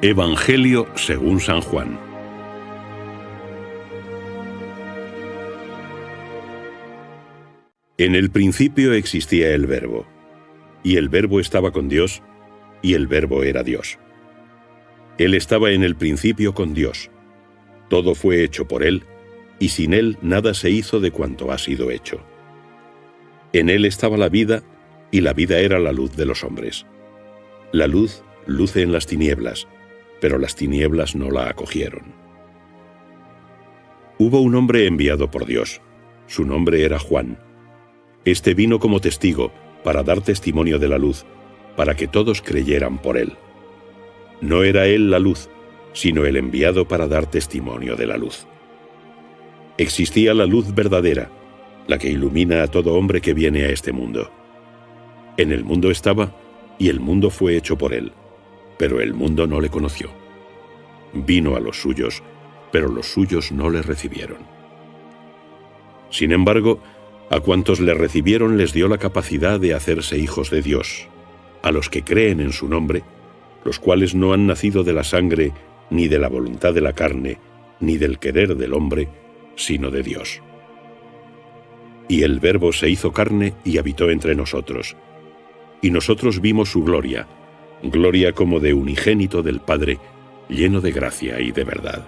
Evangelio según San Juan. En el principio existía el Verbo, y el Verbo estaba con Dios, y el Verbo era Dios. Él estaba en el principio con Dios. Todo fue hecho por Él, y sin Él nada se hizo de cuanto ha sido hecho. En Él estaba la vida, y la vida era la luz de los hombres. La luz luce en las tinieblas, pero las tinieblas no la acogieron. Hubo un hombre enviado por Dios. Su nombre era Juan. Este vino como testigo para dar testimonio de la luz, para que todos creyeran por él. No era él la luz, sino el enviado para dar testimonio de la luz. Existía la luz verdadera, la que ilumina a todo hombre que viene a este mundo. En el mundo estaba, y el mundo fue hecho por él, pero el mundo no le conoció. Vino a los suyos, pero los suyos no le recibieron. Sin embargo, a cuantos le recibieron les dio la capacidad de hacerse hijos de Dios, a los que creen en su nombre, los cuales no han nacido de la sangre, ni de la voluntad de la carne, ni del querer del hombre, sino de Dios. Y el Verbo se hizo carne y habitó entre nosotros. Y nosotros vimos su gloria, gloria como de unigénito del Padre, lleno de gracia y de verdad.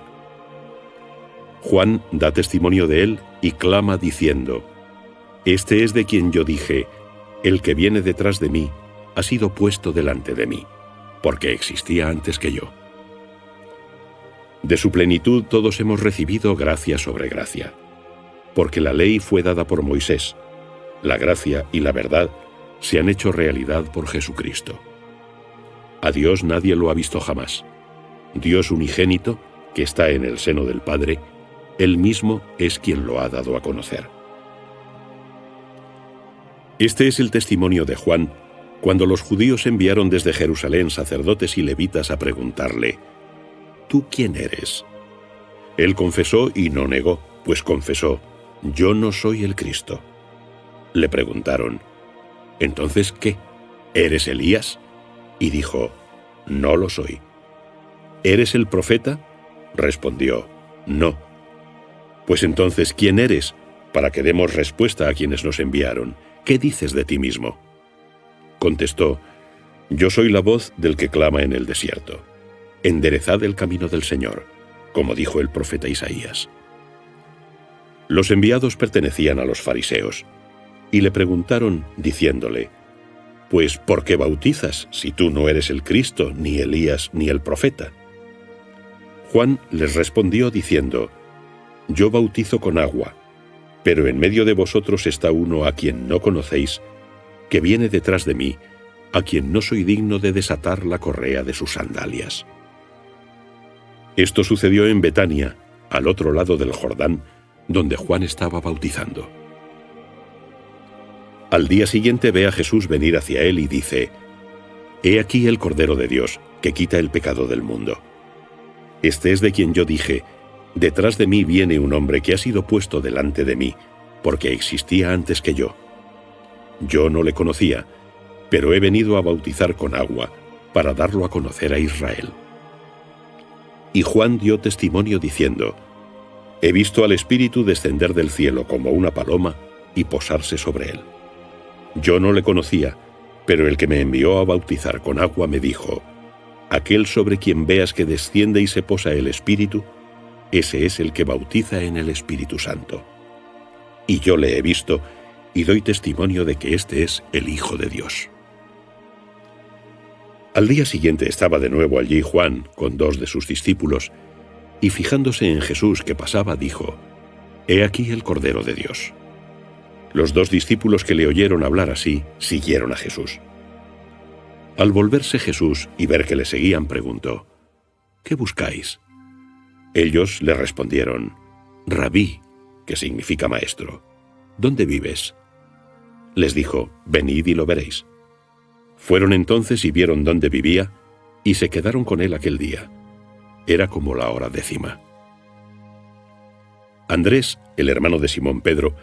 Juan da testimonio de él y clama diciendo: Este es de quien yo dije, el que viene detrás de mí ha sido puesto delante de mí, porque existía antes que yo. De su plenitud todos hemos recibido gracia sobre gracia, porque la ley fue dada por Moisés, la gracia y la verdad se han hecho realidad por Jesucristo. A Dios nadie lo ha visto jamás. Dios unigénito, que está en el seno del Padre, Él mismo es quien lo ha dado a conocer. Este es el testimonio de Juan, cuando los judíos enviaron desde Jerusalén sacerdotes y levitas a preguntarle: ¿Tú quién eres? Él confesó y no negó, pues confesó: Yo no soy el Cristo. Le preguntaron: ¿Entonces qué? ¿Eres Elías? Y dijo: No lo soy. ¿Eres el profeta? Respondió: No. Pues entonces, ¿quién eres? Para que demos respuesta a quienes nos enviaron. ¿Qué dices de ti mismo? Contestó: Yo soy la voz del que clama en el desierto. Enderezad el camino del Señor, como dijo el profeta Isaías. Los enviados pertenecían a los fariseos, y le preguntaron diciéndole: Pues, ¿por qué bautizas si tú no eres el Cristo, ni Elías, ni el profeta? Juan les respondió diciendo: Yo bautizo con agua, pero en medio de vosotros está uno a quien no conocéis, que viene detrás de mí, a quien no soy digno de desatar la correa de sus sandalias. Esto sucedió en Betania, al otro lado del Jordán, donde Juan estaba bautizando. Al día siguiente ve a Jesús venir hacia él y dice: He aquí el Cordero de Dios, que quita el pecado del mundo. Este es de quien yo dije: Detrás de mí viene un hombre que ha sido puesto delante de mí, porque existía antes que yo. Yo no le conocía, pero he venido a bautizar con agua, para darlo a conocer a Israel. Y Juan dio testimonio diciendo: He visto al Espíritu descender del cielo como una paloma y posarse sobre él. Yo no le conocía, pero el que me envió a bautizar con agua me dijo: Aquel sobre quien veas que desciende y se posa el Espíritu, ese es el que bautiza en el Espíritu Santo. Y yo le he visto, y doy testimonio de que este es el Hijo de Dios. Al día siguiente estaba de nuevo allí Juan con 2 de sus discípulos, y fijándose en Jesús que pasaba, dijo: He aquí el Cordero de Dios. Los 2 discípulos que le oyeron hablar así, siguieron a Jesús. Al volverse Jesús y ver que le seguían, preguntó: ¿Qué buscáis? Ellos le respondieron: Rabí, que significa maestro, ¿dónde vives? Les dijo: Venid y lo veréis. Fueron entonces y vieron dónde vivía, y se quedaron con él aquel día. Era como la hora 10. Andrés, el hermano de Simón Pedro,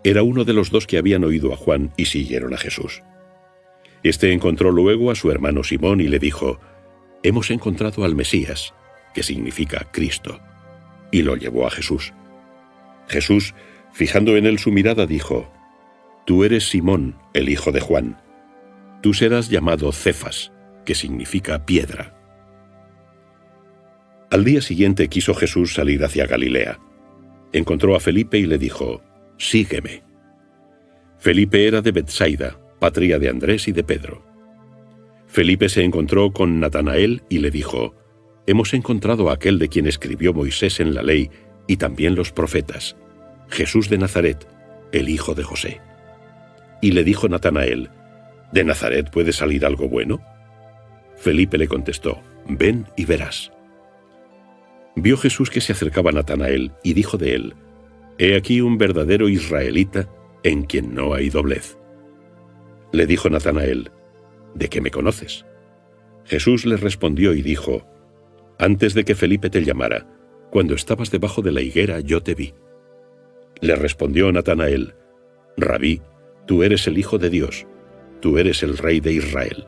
era uno de los 2 que habían oído a Juan y siguieron a Jesús. Este encontró luego a su hermano Simón y le dijo: hemos encontrado al Mesías, que significa Cristo, y lo llevó a Jesús. Jesús, fijando en él su mirada, dijo: Tú eres Simón, el hijo de Juan. Tú serás llamado Cefas, que significa piedra. Al día siguiente quiso Jesús salir hacia Galilea. Encontró a Felipe y le dijo: Sígueme. Felipe era de Betsaida, patria de Andrés y de Pedro. Felipe se encontró con Natanael y le dijo: Hemos encontrado a aquel de quien escribió Moisés en la ley y también los profetas, Jesús de Nazaret, el hijo de José. Y le dijo Natanael: ¿De Nazaret puede salir algo bueno? Felipe le contestó: Ven y verás. Vio Jesús que se acercaba a Natanael y dijo de él: He aquí un verdadero israelita en quien no hay doblez. Le dijo Natanael: ¿De qué me conoces? Jesús le respondió y dijo: Antes de que Felipe te llamara, cuando estabas debajo de la higuera, yo te vi. Le respondió Natanael: Rabí, tú eres el Hijo de Dios, tú eres el Rey de Israel.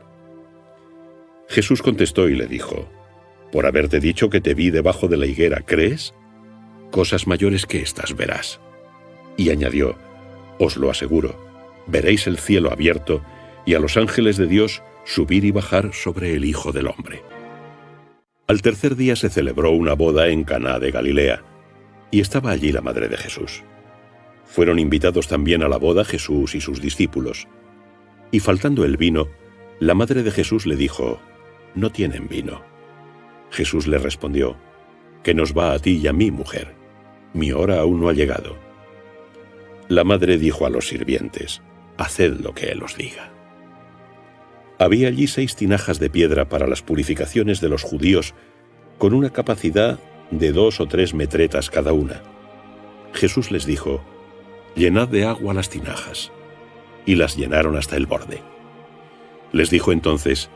Jesús contestó y le dijo: Por haberte dicho que te vi debajo de la higuera, ¿crees? Cosas mayores que estas verás. Y añadió: Os lo aseguro, veréis el cielo abierto y a los ángeles de Dios subir y bajar sobre el Hijo del Hombre. Al tercer día se celebró una boda en Caná de Galilea, y estaba allí la madre de Jesús. Fueron invitados también a la boda Jesús y sus discípulos. Y faltando el vino, la madre de Jesús le dijo: No tienen vino. Jesús le respondió: ¿Qué nos va a ti y a mí, mujer? Mi hora aún no ha llegado. La madre dijo a los sirvientes: Haced lo que él os diga. Había allí 6 tinajas de piedra para las purificaciones de los judíos, con una capacidad de 2 o 3 metretas cada una. Jesús les dijo: Llenad de agua las tinajas. Y las llenaron hasta el borde. Les dijo entonces: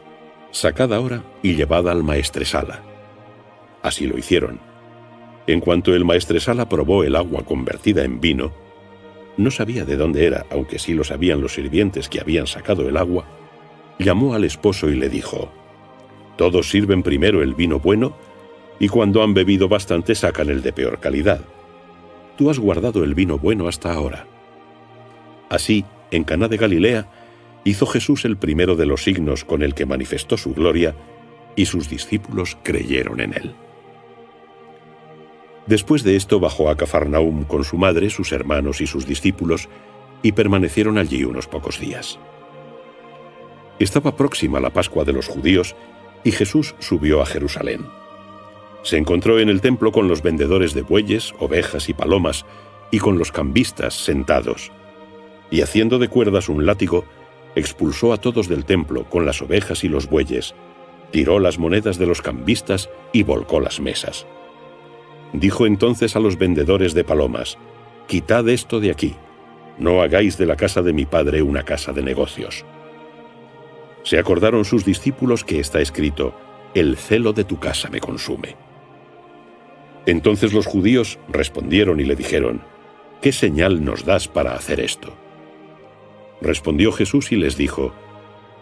Sacad ahora y llevad al maestresala. Así lo hicieron. En cuanto el maestresala probó el agua convertida en vino, no sabía de dónde era, aunque sí lo sabían los sirvientes que habían sacado el agua, llamó al esposo y le dijo: Todos sirven primero el vino bueno, y cuando han bebido bastante sacan el de peor calidad. Tú has guardado el vino bueno hasta ahora. Así, en Caná de Galilea, hizo Jesús el primero de los signos con el que manifestó su gloria, y sus discípulos creyeron en él. Después de esto bajó a Cafarnaúm con su madre, sus hermanos y sus discípulos, y permanecieron allí unos pocos días. Estaba próxima la Pascua de los judíos, y Jesús subió a Jerusalén. Se encontró en el templo con los vendedores de bueyes, ovejas y palomas, y con los cambistas sentados. Y haciendo de cuerdas un látigo, expulsó a todos del templo con las ovejas y los bueyes, tiró las monedas de los cambistas y volcó las mesas. Dijo entonces a los vendedores de palomas: Quitad esto de aquí, no hagáis de la casa de mi padre una casa de negocios. Se acordaron sus discípulos que está escrito: El celo de tu casa me consume. Entonces los judíos respondieron y le dijeron: ¿Qué señal nos das para hacer esto? Respondió Jesús y les dijo: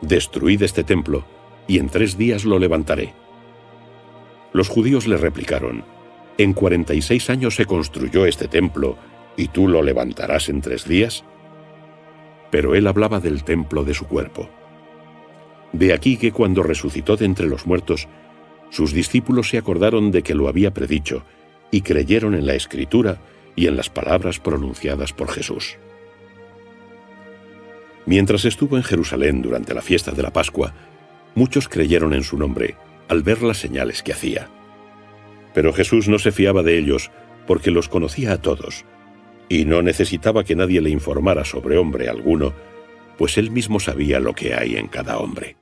Destruid este templo, y en 3 días lo levantaré. Los judíos le replicaron: ¿En 46 años se construyó este templo, y tú lo levantarás en 3 días? Pero él hablaba del templo de su cuerpo. De aquí que cuando resucitó de entre los muertos, sus discípulos se acordaron de que lo había predicho, y creyeron en la Escritura y en las palabras pronunciadas por Jesús. Mientras estuvo en Jerusalén durante la fiesta de la Pascua, muchos creyeron en su nombre, al ver las señales que hacía. Pero Jesús no se fiaba de ellos, porque los conocía a todos, y no necesitaba que nadie le informara sobre hombre alguno, pues él mismo sabía lo que hay en cada hombre.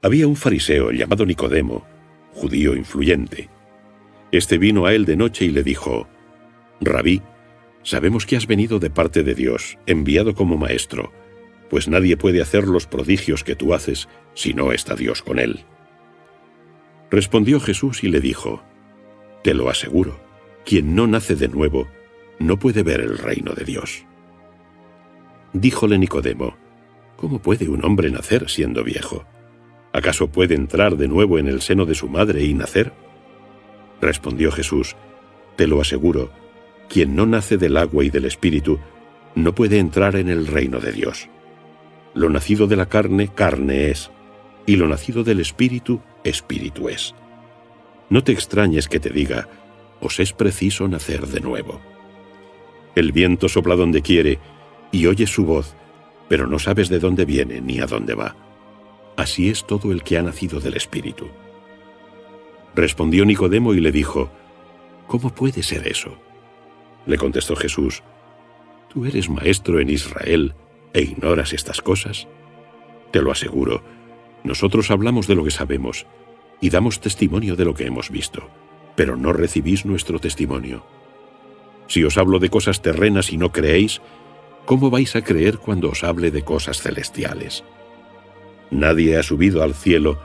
Había un fariseo llamado Nicodemo, judío influyente. Este vino a él de noche y le dijo: Rabí, sabemos que has venido de parte de Dios, enviado como maestro, pues nadie puede hacer los prodigios que tú haces si no está Dios con él. Respondió Jesús y le dijo: Te lo aseguro, quien no nace de nuevo no puede ver el reino de Dios. Díjole Nicodemo: ¿Cómo puede un hombre nacer siendo viejo? ¿Acaso puede entrar de nuevo en el seno de su madre y nacer? Respondió Jesús: Te lo aseguro, quien no nace del agua y del Espíritu, no puede entrar en el reino de Dios. Lo nacido de la carne, carne es, y lo nacido del Espíritu, Espíritu es. No te extrañes que te diga: os es preciso nacer de nuevo. El viento sopla donde quiere, y oyes su voz, pero no sabes de dónde viene ni a dónde va. Así es todo el que ha nacido del Espíritu. Respondió Nicodemo y le dijo: ¿Cómo puede ser eso? Le contestó Jesús: ¿Tú eres maestro en Israel e ignoras estas cosas? Te lo aseguro, nosotros hablamos de lo que sabemos y damos testimonio de lo que hemos visto, pero no recibís nuestro testimonio. Si os hablo de cosas terrenas y no creéis, ¿cómo vais a creer cuando os hable de cosas celestiales? Nadie ha subido al cielo,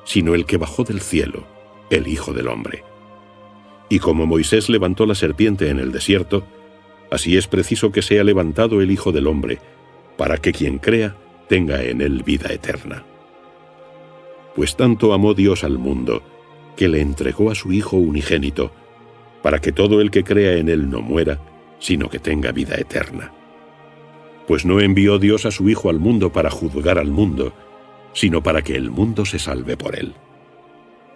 sino el que bajó del cielo, el Hijo del Hombre. Y como Moisés levantó la serpiente en el desierto, así es preciso que sea levantado el Hijo del Hombre, para que quien crea tenga en él vida eterna. Pues tanto amó Dios al mundo, que le entregó a su Hijo unigénito, para que todo el que crea en él no muera, sino que tenga vida eterna. Pues no envió Dios a su Hijo al mundo para juzgar al mundo, sino para que el mundo se salve por él.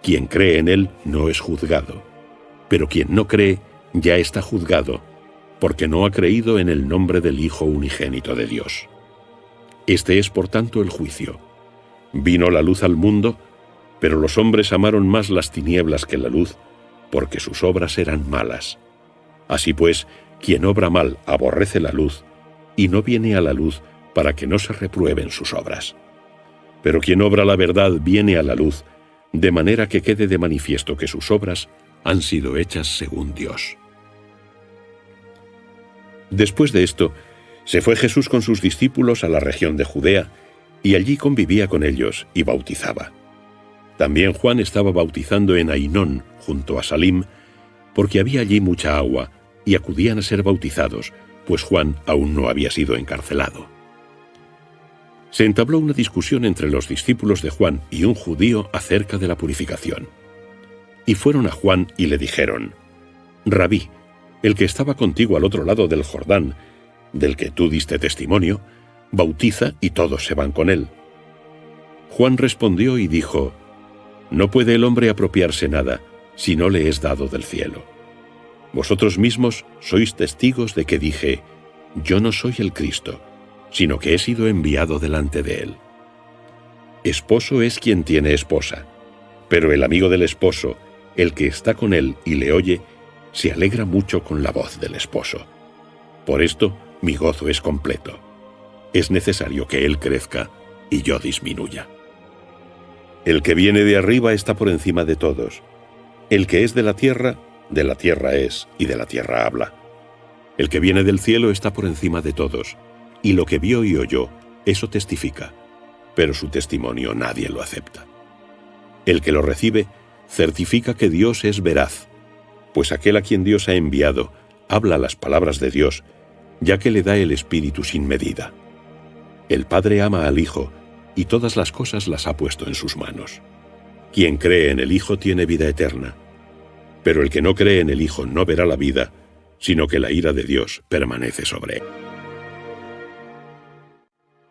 Quien cree en él no es juzgado, pero quien no cree ya está juzgado, porque no ha creído en el nombre del Hijo unigénito de Dios. Este es, por tanto, el juicio. Vino la luz al mundo, pero los hombres amaron más las tinieblas que la luz, porque sus obras eran malas. Así pues, quien obra mal aborrece la luz, y no viene a la luz para que no se reprueben sus obras. Pero quien obra la verdad viene a la luz, de manera que quede de manifiesto que sus obras han sido hechas según Dios. Después de esto, se fue Jesús con sus discípulos a la región de Judea, y allí convivía con ellos y bautizaba. También Juan estaba bautizando en Ainón, junto a Salim, porque había allí mucha agua, y acudían a ser bautizados, pues Juan aún no había sido encarcelado. Se entabló una discusión entre los discípulos de Juan y un judío acerca de la purificación. Y fueron a Juan y le dijeron: Rabí, el que estaba contigo al otro lado del Jordán, del que tú diste testimonio, bautiza y todos se van con él. Juan respondió y dijo: No puede el hombre apropiarse nada si no le es dado del cielo. Vosotros mismos sois testigos de que dije: Yo no soy el Cristo, sino que he sido enviado delante de él. Esposo es quien tiene esposa, pero el amigo del esposo, el que está con él y le oye, se alegra mucho con la voz del esposo. Por esto mi gozo es completo. Es necesario que él crezca y yo disminuya. El que viene de arriba está por encima de todos. El que es de la tierra es y de la tierra habla. El que viene del cielo está por encima de todos, y lo que vio y oyó, eso testifica, pero su testimonio nadie lo acepta. El que lo recibe certifica que Dios es veraz, pues aquel a quien Dios ha enviado habla las palabras de Dios, ya que le da el Espíritu sin medida. El Padre ama al Hijo, y todas las cosas las ha puesto en sus manos. Quien cree en el Hijo tiene vida eterna, pero el que no cree en el Hijo no verá la vida, sino que la ira de Dios permanece sobre él.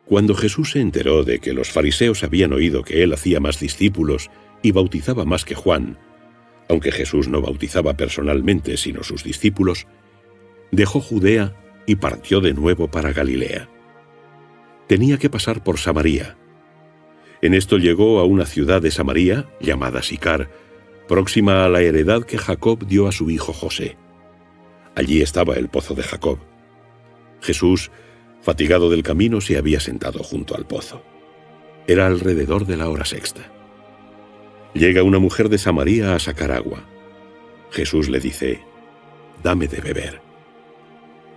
Cuando Jesús se enteró de que los fariseos habían oído que él hacía más discípulos y bautizaba más que Juan, aunque Jesús no bautizaba personalmente sino sus discípulos, dejó Judea y partió de nuevo para Galilea. Tenía que pasar por Samaria. En esto llegó a una ciudad de Samaria, llamada Sicar, próxima a la heredad que Jacob dio a su hijo José. Allí estaba el pozo de Jacob. Jesús, fatigado del camino, se había sentado junto al pozo. Era alrededor de la hora sexta. Llega una mujer de Samaria a sacar agua. Jesús le dice: «Dame de beber».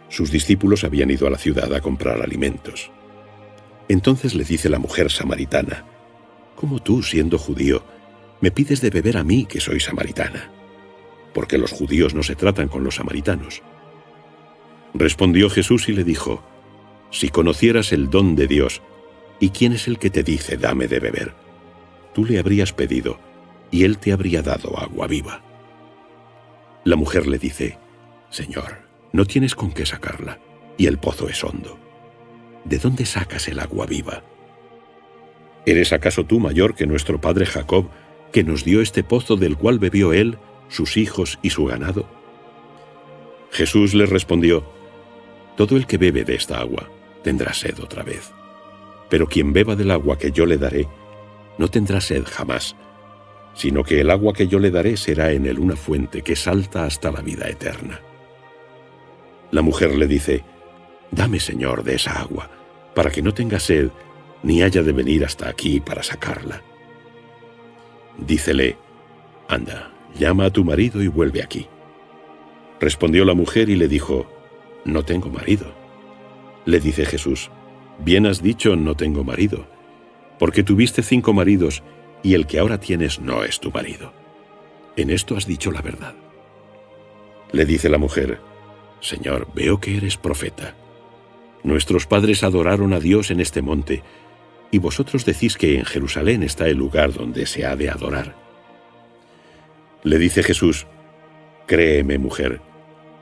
Sus discípulos habían ido a la ciudad a comprar alimentos. Entonces le dice la mujer samaritana: «¿Cómo tú, siendo judío, me pides de beber a mí, que soy samaritana? Porque los judíos no se tratan con los samaritanos». Respondió Jesús y le dijo: «Si conocieras el don de Dios, ¿y quién es el que te dice, dame de beber? tú le habrías pedido, y él te habría dado agua viva. La mujer le dice: Señor, no tienes con qué sacarla, y el pozo es hondo. ¿De dónde sacas el agua viva? ¿Eres acaso tú mayor que nuestro padre Jacob, que nos dio este pozo del cual bebió él, sus hijos y su ganado? Jesús le respondió: Todo el que bebe de esta agua tendrá sed otra vez. Pero quien beba del agua que yo le daré, no tendrá sed jamás, sino que el agua que yo le daré será en él una fuente que salta hasta la vida eterna. La mujer le dice: Dame, Señor, de esa agua, para que no tenga sed, ni haya de venir hasta aquí para sacarla. Dícele: Anda, llama a tu marido y vuelve aquí. Respondió la mujer y le dijo: No tengo marido. Le dice Jesús: Bien has dicho, no tengo marido, porque tuviste 5 maridos, y el que ahora tienes no es tu marido. En esto has dicho la verdad. Le dice la mujer: Señor, veo que eres profeta. Nuestros padres adoraron a Dios en este monte, y vosotros decís que en Jerusalén está el lugar donde se ha de adorar. Le dice Jesús: Créeme, mujer,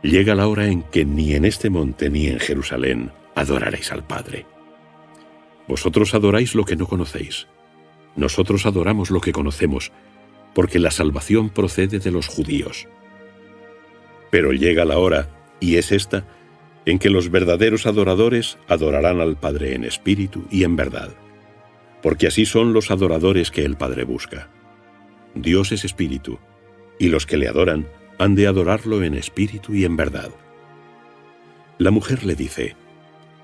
llega la hora en que ni en este monte ni en Jerusalén adoraréis al Padre. Vosotros adoráis lo que no conocéis. Nosotros adoramos lo que conocemos, porque la salvación procede de los judíos. Pero llega la hora, y es esta, en que los verdaderos adoradores adorarán al Padre en espíritu y en verdad, porque así son los adoradores que el Padre busca. Dios es espíritu, y los que le adoran han de adorarlo en espíritu y en verdad. La mujer le dice: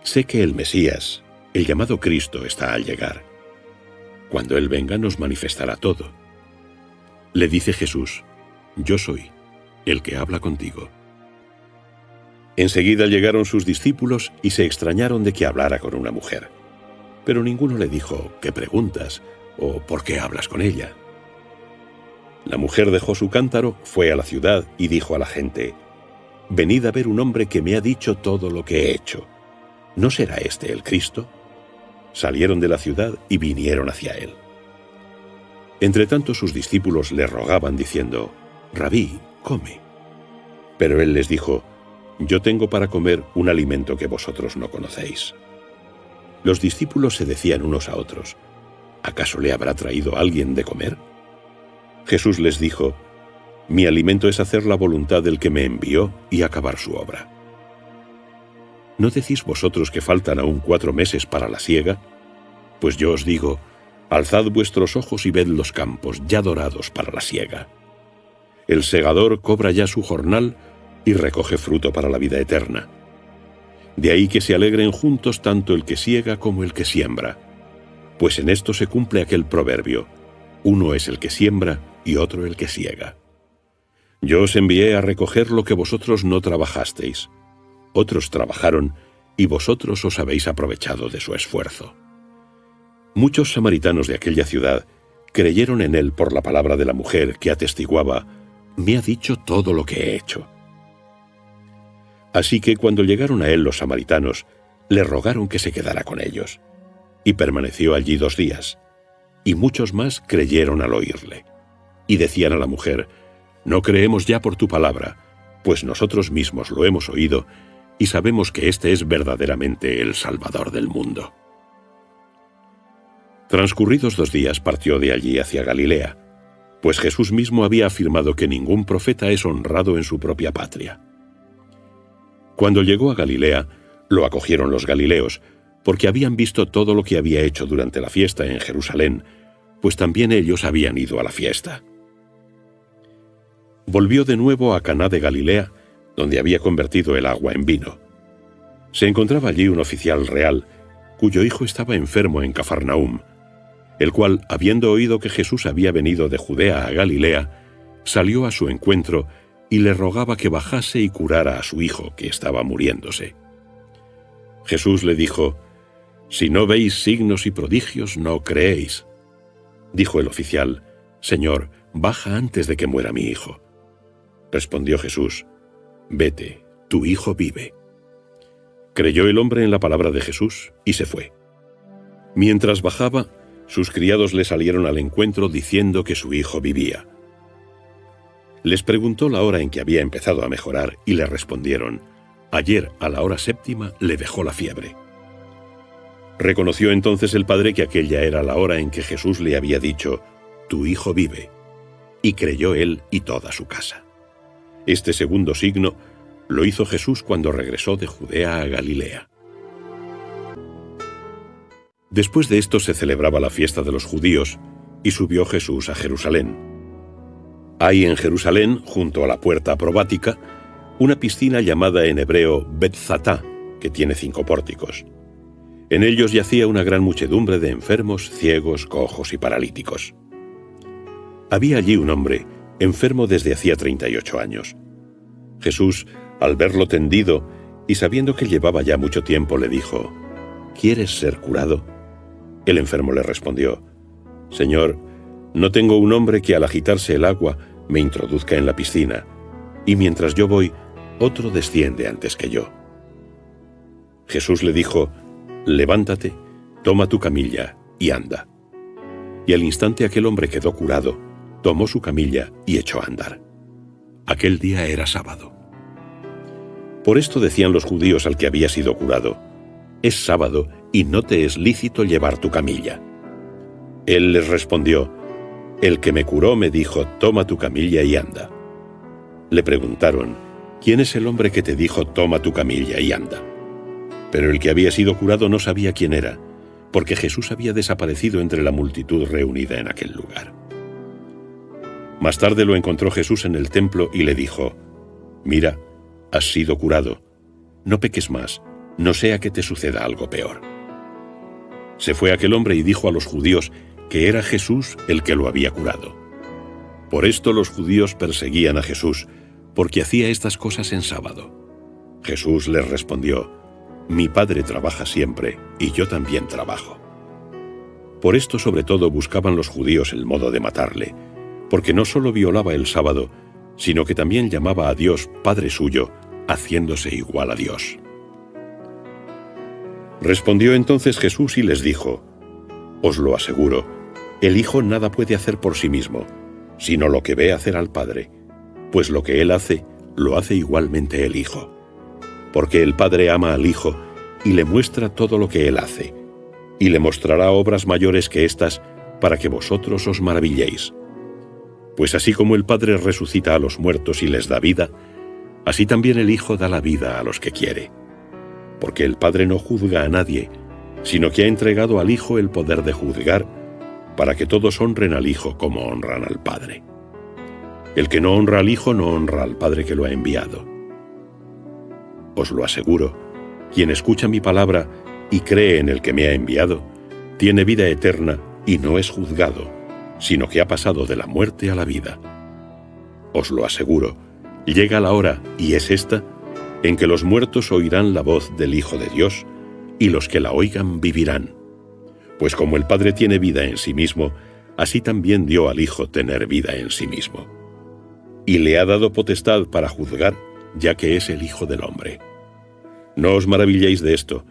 Sé que el Mesías, el llamado Cristo, está al llegar. Cuando Él venga nos manifestará todo. Le dice Jesús: Yo soy el que habla contigo. Enseguida llegaron sus discípulos y se extrañaron de que hablara con una mujer. Pero ninguno le dijo: ¿Qué preguntas? ¿O por qué hablas con ella? La mujer dejó su cántaro, fue a la ciudad y dijo a la gente: Venid a ver un hombre que me ha dicho todo lo que he hecho. ¿No será este el Cristo? Salieron de la ciudad y vinieron hacia él. Entretanto sus discípulos le rogaban diciendo: Rabí, come. Pero él les dijo: Yo tengo para comer un alimento que vosotros no conocéis. Los discípulos se decían unos a otros: ¿Acaso le habrá traído alguien de comer? Jesús les dijo: Mi alimento es hacer la voluntad del que me envió y acabar su obra. ¿No decís vosotros que faltan aún 4 meses para la siega? Pues yo os digo: alzad vuestros ojos y ved los campos ya dorados para la siega. El segador cobra ya su jornal y recoge fruto para la vida eterna. De ahí que se alegren juntos tanto el que siega como el que siembra, pues en esto se cumple aquel proverbio: uno es el que siembra y otro el que siega. Yo os envié a recoger lo que vosotros no trabajasteis. Otros trabajaron, y vosotros os habéis aprovechado de su esfuerzo. Muchos samaritanos de aquella ciudad creyeron en él por la palabra de la mujer que atestiguaba: Me ha dicho todo lo que he hecho. Así que cuando llegaron a él los samaritanos, le rogaron que se quedara con ellos, y permaneció allí 2 días, y muchos más creyeron al oírle. Y decían a la mujer: No creemos ya por tu palabra, pues nosotros mismos lo hemos oído, y sabemos que este es verdaderamente el Salvador del mundo. Transcurridos 2 días partió de allí hacia Galilea, pues Jesús mismo había afirmado que ningún profeta es honrado en su propia patria. Cuando llegó a Galilea, lo acogieron los galileos, porque habían visto todo lo que había hecho durante la fiesta en Jerusalén, pues también ellos habían ido a la fiesta. Volvió de nuevo a Caná de Galilea, donde había convertido el agua en vino. Se encontraba allí un oficial real, cuyo hijo estaba enfermo en Cafarnaúm, el cual, habiendo oído que Jesús había venido de Judea a Galilea, salió a su encuentro y le rogaba que bajase y curara a su hijo, que estaba muriéndose. Jesús le dijo: Si no veis signos y prodigios, no creéis. Dijo el oficial: Señor, baja antes de que muera mi hijo. Respondió Jesús: Vete, tu hijo vive. Creyó el hombre en la palabra de Jesús y se fue. Mientras bajaba, sus criados le salieron al encuentro diciendo que su hijo vivía. Les preguntó la hora en que había empezado a mejorar y le respondieron: ayer a la hora 7ª le dejó la fiebre. Reconoció entonces el padre que aquella era la hora en que Jesús le había dicho: tu hijo vive, y creyó él y toda su casa. Este segundo signo lo hizo Jesús cuando regresó de Judea a Galilea. Después de esto se celebraba la fiesta de los judíos, y subió Jesús a Jerusalén. Hay en Jerusalén, junto a la puerta probática, una piscina llamada en hebreo Betzatá, que tiene 5 pórticos. En ellos yacía una gran muchedumbre de enfermos, ciegos, cojos y paralíticos. Había allí un hombre, enfermo desde hacía 38 años. Jesús, al verlo tendido y sabiendo que llevaba ya mucho tiempo, le dijo: ¿quieres ser curado? El enfermo le respondió: Señor, no tengo un hombre que al agitarse el agua me introduzca en la piscina, y mientras yo voy, otro desciende antes que yo. Jesús le dijo: levántate, toma tu camilla y anda. Y al instante aquel hombre quedó curado, tomó su camilla y echó a andar. Aquel día era sábado. Por esto decían los judíos al que había sido curado: es sábado y no te es lícito llevar tu camilla. Él les respondió: el que me curó me dijo: toma tu camilla y anda. Le preguntaron: ¿quién es el hombre que te dijo: toma tu camilla y anda? Pero el que había sido curado no sabía quién era, porque Jesús había desaparecido entre la multitud reunida en aquel lugar. Más tarde lo encontró Jesús en el templo y le dijo: mira, has sido curado, no peques más, no sea que te suceda algo peor. Se fue aquel hombre y dijo a los judíos que era Jesús el que lo había curado. Por esto los judíos perseguían a Jesús, porque hacía estas cosas en sábado. Jesús les respondió: mi Padre trabaja siempre, y yo también trabajo. Por esto sobre todo buscaban los judíos el modo de matarle, porque no solo violaba el sábado, sino que también llamaba a Dios Padre suyo, haciéndose igual a Dios. Respondió entonces Jesús y les dijo: os lo aseguro, el Hijo nada puede hacer por sí mismo, sino lo que ve hacer al Padre, pues lo que él hace, lo hace igualmente el Hijo. Porque el Padre ama al Hijo y le muestra todo lo que él hace, y le mostrará obras mayores que estas para que vosotros os maravilléis. Pues así como el Padre resucita a los muertos y les da vida, así también el Hijo da la vida a los que quiere. Porque el Padre no juzga a nadie, sino que ha entregado al Hijo el poder de juzgar, para que todos honren al Hijo como honran al Padre. El que no honra al Hijo no honra al Padre que lo ha enviado. Os lo aseguro, quien escucha mi palabra y cree en el que me ha enviado, tiene vida eterna y no es juzgado, sino que ha pasado de la muerte a la vida. Os lo aseguro, llega la hora, y es esta, en que los muertos oirán la voz del Hijo de Dios, y los que la oigan vivirán. Pues como el Padre tiene vida en sí mismo, así también dio al Hijo tener vida en sí mismo. Y le ha dado potestad para juzgar, ya que es el Hijo del Hombre. No os maravilléis de esto,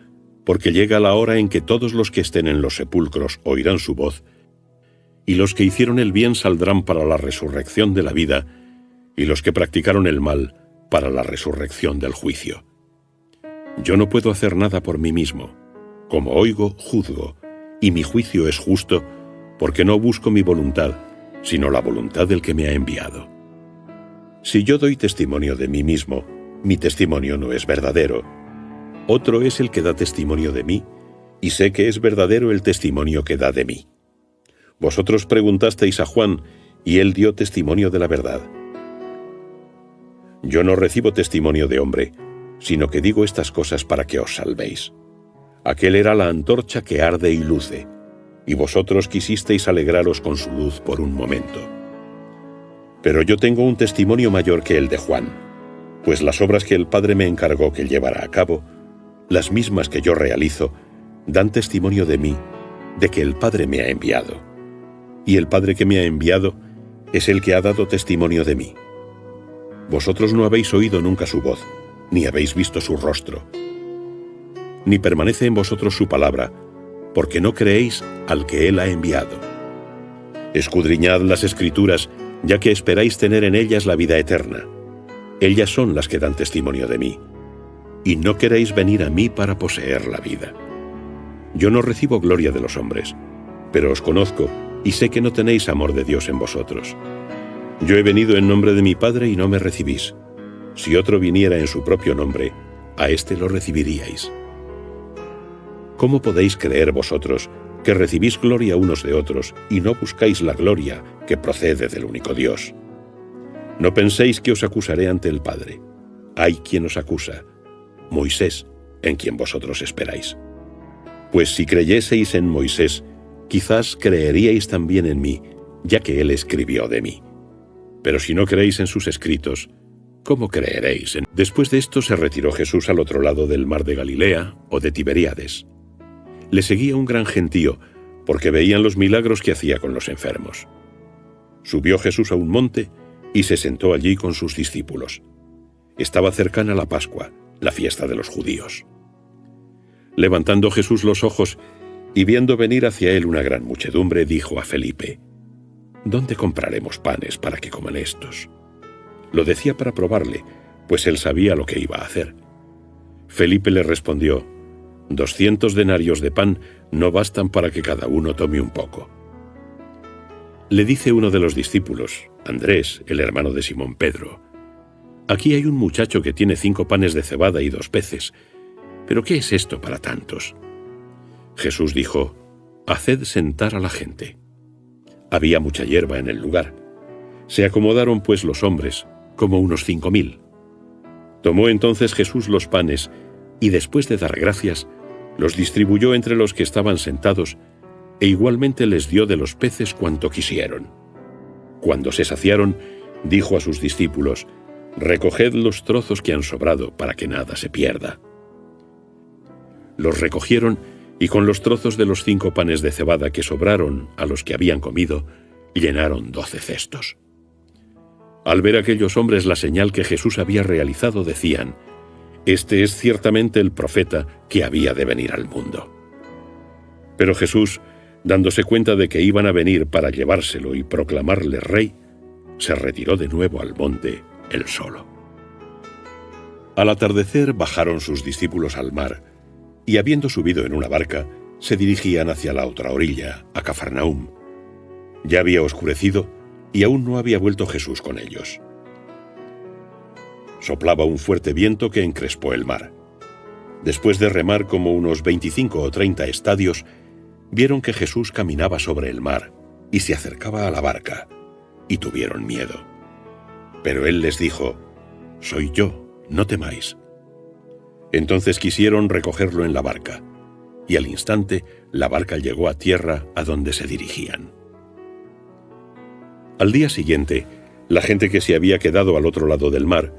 porque llega la hora en que todos los que estén en los sepulcros oirán su voz, y los que hicieron el bien saldrán para la resurrección de la vida, y los que practicaron el mal para la resurrección del juicio. Yo no puedo hacer nada por mí mismo. Como oigo, juzgo, y mi juicio es justo, porque no busco mi voluntad, sino la voluntad del que me ha enviado. Si yo doy testimonio de mí mismo, mi testimonio no es verdadero. Otro es el que da testimonio de mí, y sé que es verdadero el testimonio que da de mí. Vosotros preguntasteis a Juan, y él dio testimonio de la verdad. Yo no recibo testimonio de hombre, sino que digo estas cosas para que os salvéis. Aquel era la antorcha que arde y luce, y vosotros quisisteis alegraros con su luz por un momento. Pero yo tengo un testimonio mayor que el de Juan, pues las obras que el Padre me encargó que llevara a cabo, las mismas que yo realizo, dan testimonio de mí, de que el Padre me ha enviado. Y el Padre que me ha enviado es el que ha dado testimonio de mí. Vosotros no habéis oído nunca su voz, ni habéis visto su rostro. Ni permanece en vosotros su palabra, porque no creéis al que Él ha enviado. Escudriñad las Escrituras, ya que esperáis tener en ellas la vida eterna. Ellas son las que dan testimonio de mí. Y no queréis venir a mí para poseer la vida. Yo no recibo gloria de los hombres, pero os conozco y sé que no tenéis amor de Dios en vosotros. Yo he venido en nombre de mi Padre y no me recibís. Si otro viniera en su propio nombre, a éste lo recibiríais. ¿Cómo podéis creer vosotros que recibís gloria unos de otros y no buscáis la gloria que procede del único Dios? No penséis que os acusaré ante el Padre. Hay quien os acusa, Moisés, en quien vosotros esperáis. Pues si creyeseis en Moisés, quizás creeríais también en mí, ya que él escribió de mí. Pero si no creéis en sus escritos, ¿cómo creeréis en...? Después de esto se retiró Jesús al otro lado del mar de Galilea o de Tiberíades. Le seguía un gran gentío, porque veían los milagros que hacía con los enfermos. Subió Jesús a un monte y se sentó allí con sus discípulos. Estaba cercana la Pascua, la fiesta de los judíos. Levantando Jesús los ojos y viendo venir hacia él una gran muchedumbre, dijo a Felipe: ¿Dónde compraremos panes para que coman estos? Lo decía para probarle, pues él sabía lo que iba a hacer. Felipe le respondió: 200 denarios de pan no bastan para que cada uno tome un poco. Le dice uno de los discípulos, Andrés, el hermano de Simón Pedro: Aquí hay un muchacho que tiene 5 panes de cebada y 2 peces. ¿Pero qué es esto para tantos? Jesús dijo: Haced sentar a la gente. Había mucha hierba en el lugar. Se acomodaron pues los hombres, como unos 5000. Tomó entonces Jesús los panes, y después de dar gracias, los distribuyó entre los que estaban sentados, e igualmente les dio de los peces cuanto quisieron. Cuando se saciaron, dijo a sus discípulos: Recoged los trozos que han sobrado, para que nada se pierda. Los recogieron, y con los trozos de los 5 panes de cebada que sobraron a los que habían comido, llenaron 12 cestos. Al ver aquellos hombres la señal que Jesús había realizado, decían: Este es ciertamente el profeta que había de venir al mundo. Pero Jesús, dándose cuenta de que iban a venir para llevárselo y proclamarle rey, se retiró de nuevo al monte él solo. Al atardecer bajaron sus discípulos al mar, y habiendo subido en una barca, se dirigían hacia la otra orilla, a Cafarnaúm. Ya había oscurecido, y aún no había vuelto Jesús con ellos. Soplaba un fuerte viento que encrespó el mar. Después de remar como unos 25 o 30 estadios, vieron que Jesús caminaba sobre el mar y se acercaba a la barca, y tuvieron miedo. Pero él les dijo: Soy yo, no temáis. Entonces quisieron recogerlo en la barca, y al instante la barca llegó a tierra a donde se dirigían. Al día siguiente, la gente que se había quedado al otro lado del mar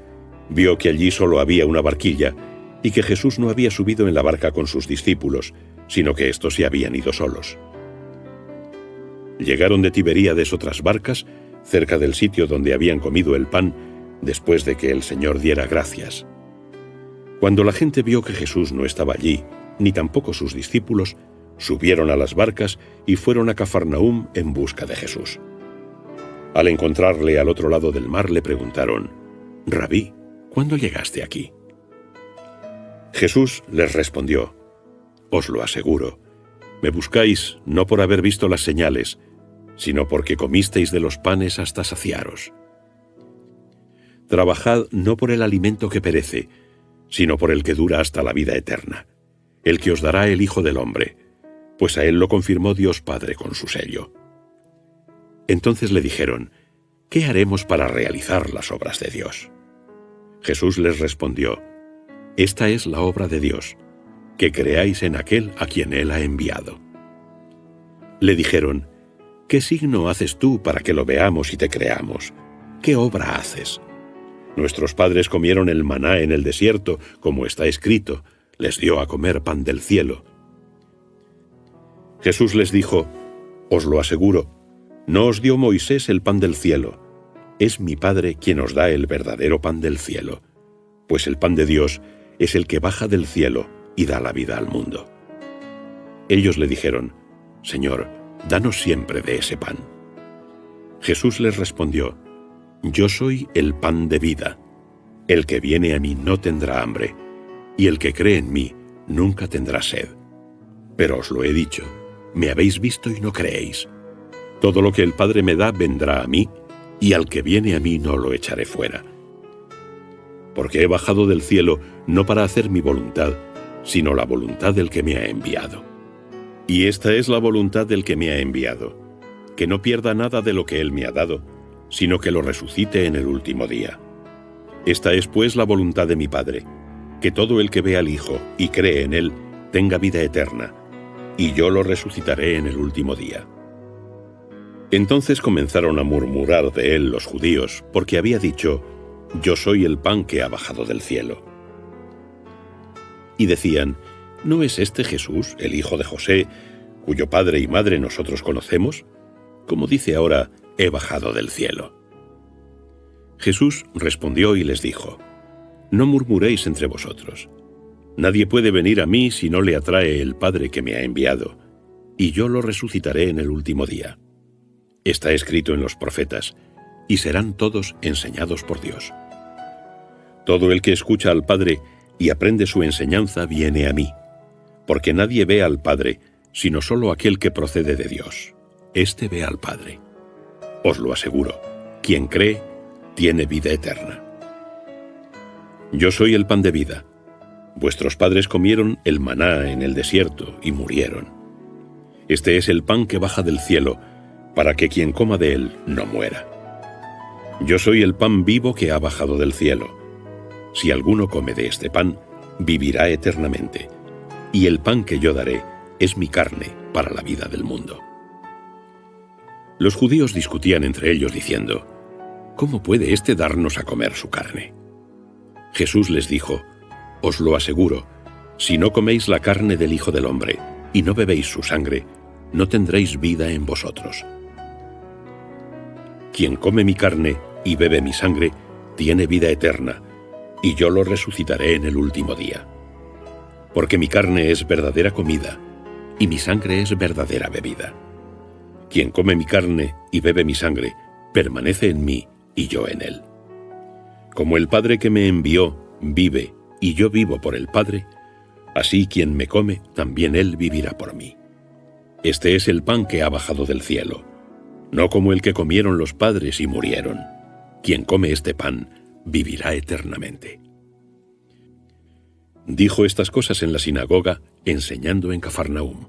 vio que allí solo había una barquilla y que Jesús no había subido en la barca con sus discípulos, sino que éstos se habían ido solos. Llegaron de Tiberíades otras barcas, cerca del sitio donde habían comido el pan, después de que el Señor diera gracias. Cuando la gente vio que Jesús no estaba allí, ni tampoco sus discípulos, subieron a las barcas y fueron a Cafarnaúm en busca de Jesús. Al encontrarle al otro lado del mar, le preguntaron: Rabí, ¿cuándo llegaste aquí? Jesús les respondió: Os lo aseguro, me buscáis no por haber visto las señales, sino porque comisteis de los panes hasta saciaros. Trabajad no por el alimento que perece, sino por el que dura hasta la vida eterna, el que os dará el Hijo del Hombre, pues a él lo confirmó Dios Padre con su sello. Entonces le dijeron: ¿Qué haremos para realizar las obras de Dios? Jesús les respondió: Esta es la obra de Dios, que creáis en aquel a quien él ha enviado. Le dijeron: ¿Qué signo haces tú para que lo veamos y te creamos? ¿Qué obra haces? Nuestros padres comieron el maná en el desierto, como está escrito: les dio a comer pan del cielo. Jesús les dijo: Os lo aseguro, no os dio Moisés el pan del cielo, es mi Padre quien os da el verdadero pan del cielo, pues el pan de Dios es el que baja del cielo y da la vida al mundo. Ellos le dijeron: Señor, danos siempre de ese pan. Jesús les respondió: Yo soy el pan de vida. El que viene a mí no tendrá hambre, y el que cree en mí nunca tendrá sed. Pero os lo he dicho, me habéis visto y no creéis. Todo lo que el Padre me da vendrá a mí, y al que viene a mí no lo echaré fuera. Porque he bajado del cielo no para hacer mi voluntad, sino la voluntad del que me ha enviado. Y esta es la voluntad del que me ha enviado, que no pierda nada de lo que él me ha dado, sino que lo resucite en el último día. Esta es pues la voluntad de mi Padre, que todo el que ve al Hijo y cree en él tenga vida eterna, y yo lo resucitaré en el último día. Entonces comenzaron a murmurar de él los judíos, porque había dicho: Yo soy el pan que ha bajado del cielo. Y decían: ¿No es este Jesús, el hijo de José, cuyo padre y madre nosotros conocemos? ¿Cómo dice ahora: he bajado del cielo? Jesús respondió y les dijo: No murmuréis entre vosotros. Nadie puede venir a mí si no le atrae el Padre que me ha enviado, y yo lo resucitaré en el último día. Está escrito en los profetas, y serán todos enseñados por Dios. Todo el que escucha al Padre y aprende su enseñanza viene a mí, porque nadie ve al Padre, sino solo aquel que procede de Dios. Éste ve al Padre. Os lo aseguro, quien cree, tiene vida eterna. Yo soy el pan de vida. Vuestros padres comieron el maná en el desierto y murieron. Este es el pan que baja del cielo, para que quien coma de él no muera. Yo soy el pan vivo que ha bajado del cielo. Si alguno come de este pan, vivirá eternamente, y el pan que yo daré es mi carne para la vida del mundo. Los judíos discutían entre ellos diciendo: ¿Cómo puede éste darnos a comer su carne? Jesús les dijo: Os lo aseguro, si no coméis la carne del Hijo del Hombre y no bebéis su sangre, no tendréis vida en vosotros. Quien come mi carne y bebe mi sangre, tiene vida eterna, y yo lo resucitaré en el último día. Porque mi carne es verdadera comida, y mi sangre es verdadera bebida. Quien come mi carne y bebe mi sangre, permanece en mí y yo en él. Como el Padre que me envió vive y yo vivo por el Padre, así quien me come, también él vivirá por mí. Este es el pan que ha bajado del cielo, no como el que comieron los padres y murieron. Quien come este pan vivirá eternamente. Dijo estas cosas en la sinagoga, enseñando en Cafarnaúm.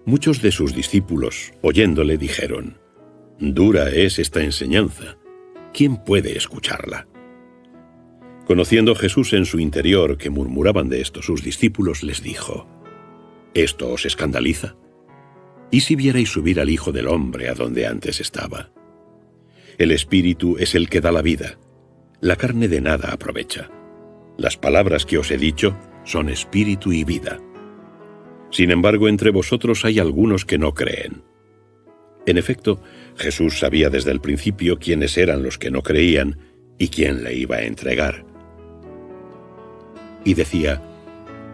Muchos de sus discípulos, oyéndole, dijeron: Dura es esta enseñanza. ¿Quién puede escucharla? Conociendo Jesús en su interior que murmuraban de esto sus discípulos, les dijo: ¿Esto os escandaliza? ¿Y si vierais subir al Hijo del Hombre a donde antes estaba? El Espíritu es el que da la vida. La carne de nada aprovecha. Las palabras que os he dicho son espíritu y vida. Sin embargo, entre vosotros hay algunos que no creen. En efecto, Jesús sabía desde el principio quiénes eran los que no creían y quién le iba a entregar. Y decía: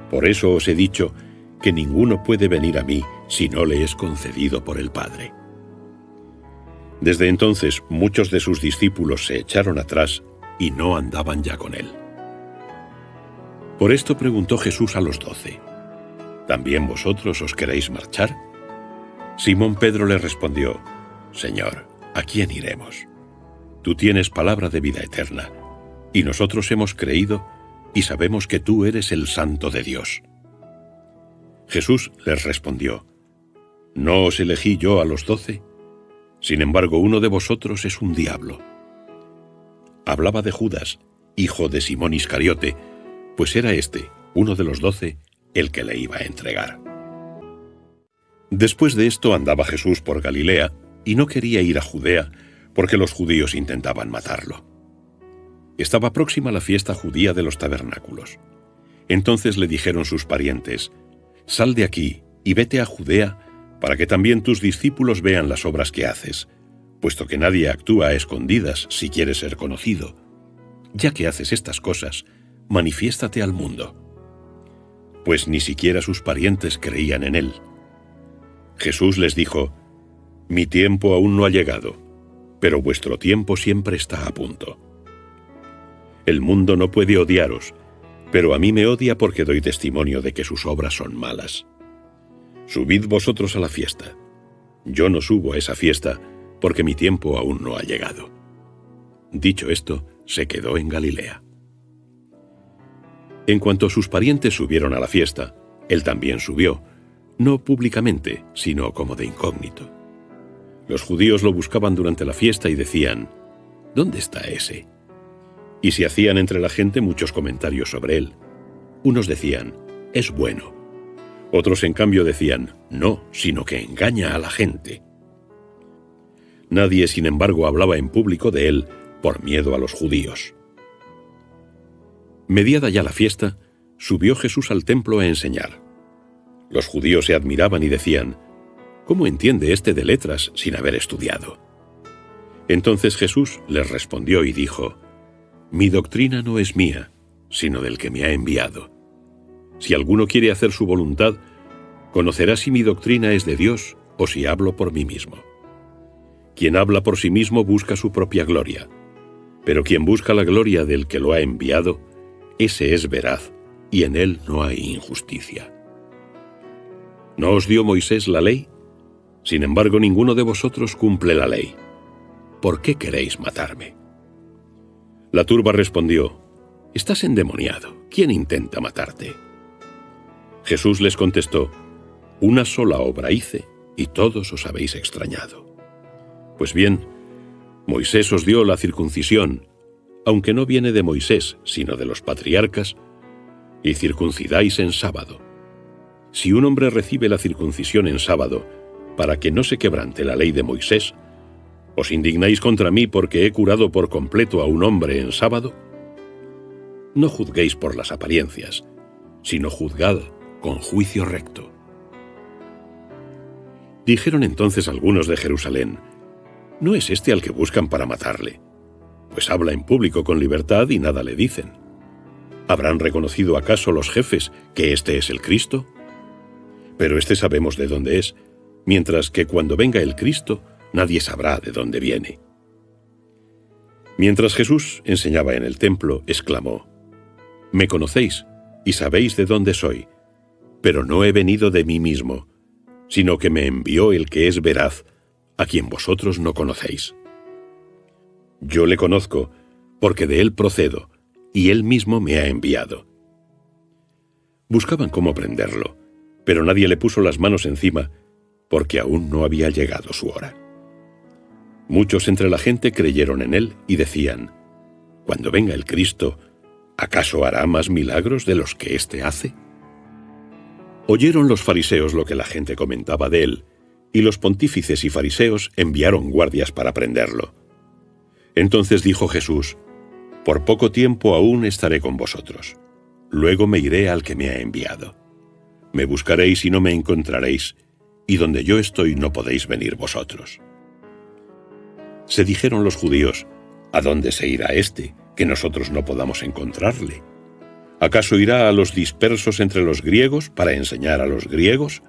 Por eso os he dicho que ninguno puede venir a mí si no le es concedido por el Padre. Desde entonces muchos de sus discípulos se echaron atrás y no andaban ya con él. Por esto preguntó Jesús a los 12: ¿También vosotros os queréis marchar? Simón Pedro le respondió: Señor, ¿a quién iremos? Tú tienes palabra de vida eterna, y nosotros hemos creído y sabemos que tú eres el Santo de Dios. Jesús les respondió: ¿No os elegí yo a los 12? Sin embargo, uno de vosotros es un diablo. Hablaba de Judas, hijo de Simón Iscariote, pues era este, uno de los 12, el que le iba a entregar. Después de esto andaba Jesús por Galilea y no quería ir a Judea porque los judíos intentaban matarlo. Estaba próxima la fiesta judía de los tabernáculos. Entonces le dijeron sus parientes: Sal de aquí y vete a Judea para que también tus discípulos vean las obras que haces, puesto que nadie actúa a escondidas si quiere ser conocido. Ya que haces estas cosas, manifiéstate al mundo. pues ni siquiera sus parientes creían en él. Jesús les dijo: «Mi tiempo aún no ha llegado, pero vuestro tiempo siempre está a punto. El mundo no puede odiaros, pero a mí me odia porque doy testimonio de que sus obras son malas. Subid vosotros a la fiesta. Yo no subo a esa fiesta, porque mi tiempo aún no ha llegado». Dicho esto, se quedó en Galilea. En cuanto sus parientes subieron a la fiesta, él también subió, no públicamente, sino como de incógnito. Los judíos lo buscaban durante la fiesta y decían: «¿Dónde está ese?». Y se hacían entre la gente muchos comentarios sobre él. Unos decían: «Es bueno». Otros, en cambio, decían: «No, sino que engaña a la gente». Nadie, sin embargo, hablaba en público de él por miedo a los judíos. Mediada ya la fiesta, subió Jesús al templo a enseñar. Los judíos se admiraban y decían: «¿Cómo entiende este de letras sin haber estudiado?». Entonces Jesús les respondió y dijo: «Mi doctrina no es mía, sino del que me ha enviado. Si alguno quiere hacer su voluntad, conocerá si mi doctrina es de Dios o si hablo por mí mismo. Quien habla por sí mismo busca su propia gloria, pero quien busca la gloria del que lo ha enviado, ese es veraz, y en él no hay injusticia. ¿No os dio Moisés la ley? Sin embargo, ninguno de vosotros cumple la ley. ¿Por qué queréis matarme?». La turba respondió: «Estás endemoniado. ¿Quién intenta matarte?». Jesús les contestó: «Una sola obra hice, y todos os habéis extrañado. Pues bien, Moisés os dio la circuncisión, aunque no viene de Moisés, sino de los patriarcas, y circuncidáis en sábado. Si un hombre recibe la circuncisión en sábado, para que no se quebrante la ley de Moisés, ¿os indignáis contra mí porque he curado por completo a un hombre en sábado? No juzguéis por las apariencias, sino juzgad con juicio recto». Dijeron entonces algunos de Jerusalén: «¿No es este al que buscan para matarle? Pues habla en público con libertad y nada le dicen. ¿Habrán reconocido acaso los jefes que este es el Cristo? Pero este sabemos de dónde es, mientras que cuando venga el Cristo, nadie sabrá de dónde viene». Mientras Jesús enseñaba en el templo, exclamó: «Me conocéis y sabéis de dónde soy, pero no he venido de mí mismo, sino que me envió el que es veraz, a quien vosotros no conocéis. Yo le conozco, porque de él procedo, y él mismo me ha enviado». Buscaban cómo prenderlo, pero nadie le puso las manos encima, porque aún no había llegado su hora. Muchos entre la gente creyeron en él y decían: «Cuando venga el Cristo, ¿acaso hará más milagros de los que éste hace?». Oyeron los fariseos lo que la gente comentaba de él, y los pontífices y fariseos enviaron guardias para prenderlo. Entonces dijo Jesús: «Por poco tiempo aún estaré con vosotros. Luego me iré al que me ha enviado. Me buscaréis y no me encontraréis, y donde yo estoy no podéis venir vosotros». Se dijeron los judíos: «¿A dónde se irá éste, que nosotros no podamos encontrarle? ¿Acaso irá a los dispersos entre los griegos para enseñar a los griegos?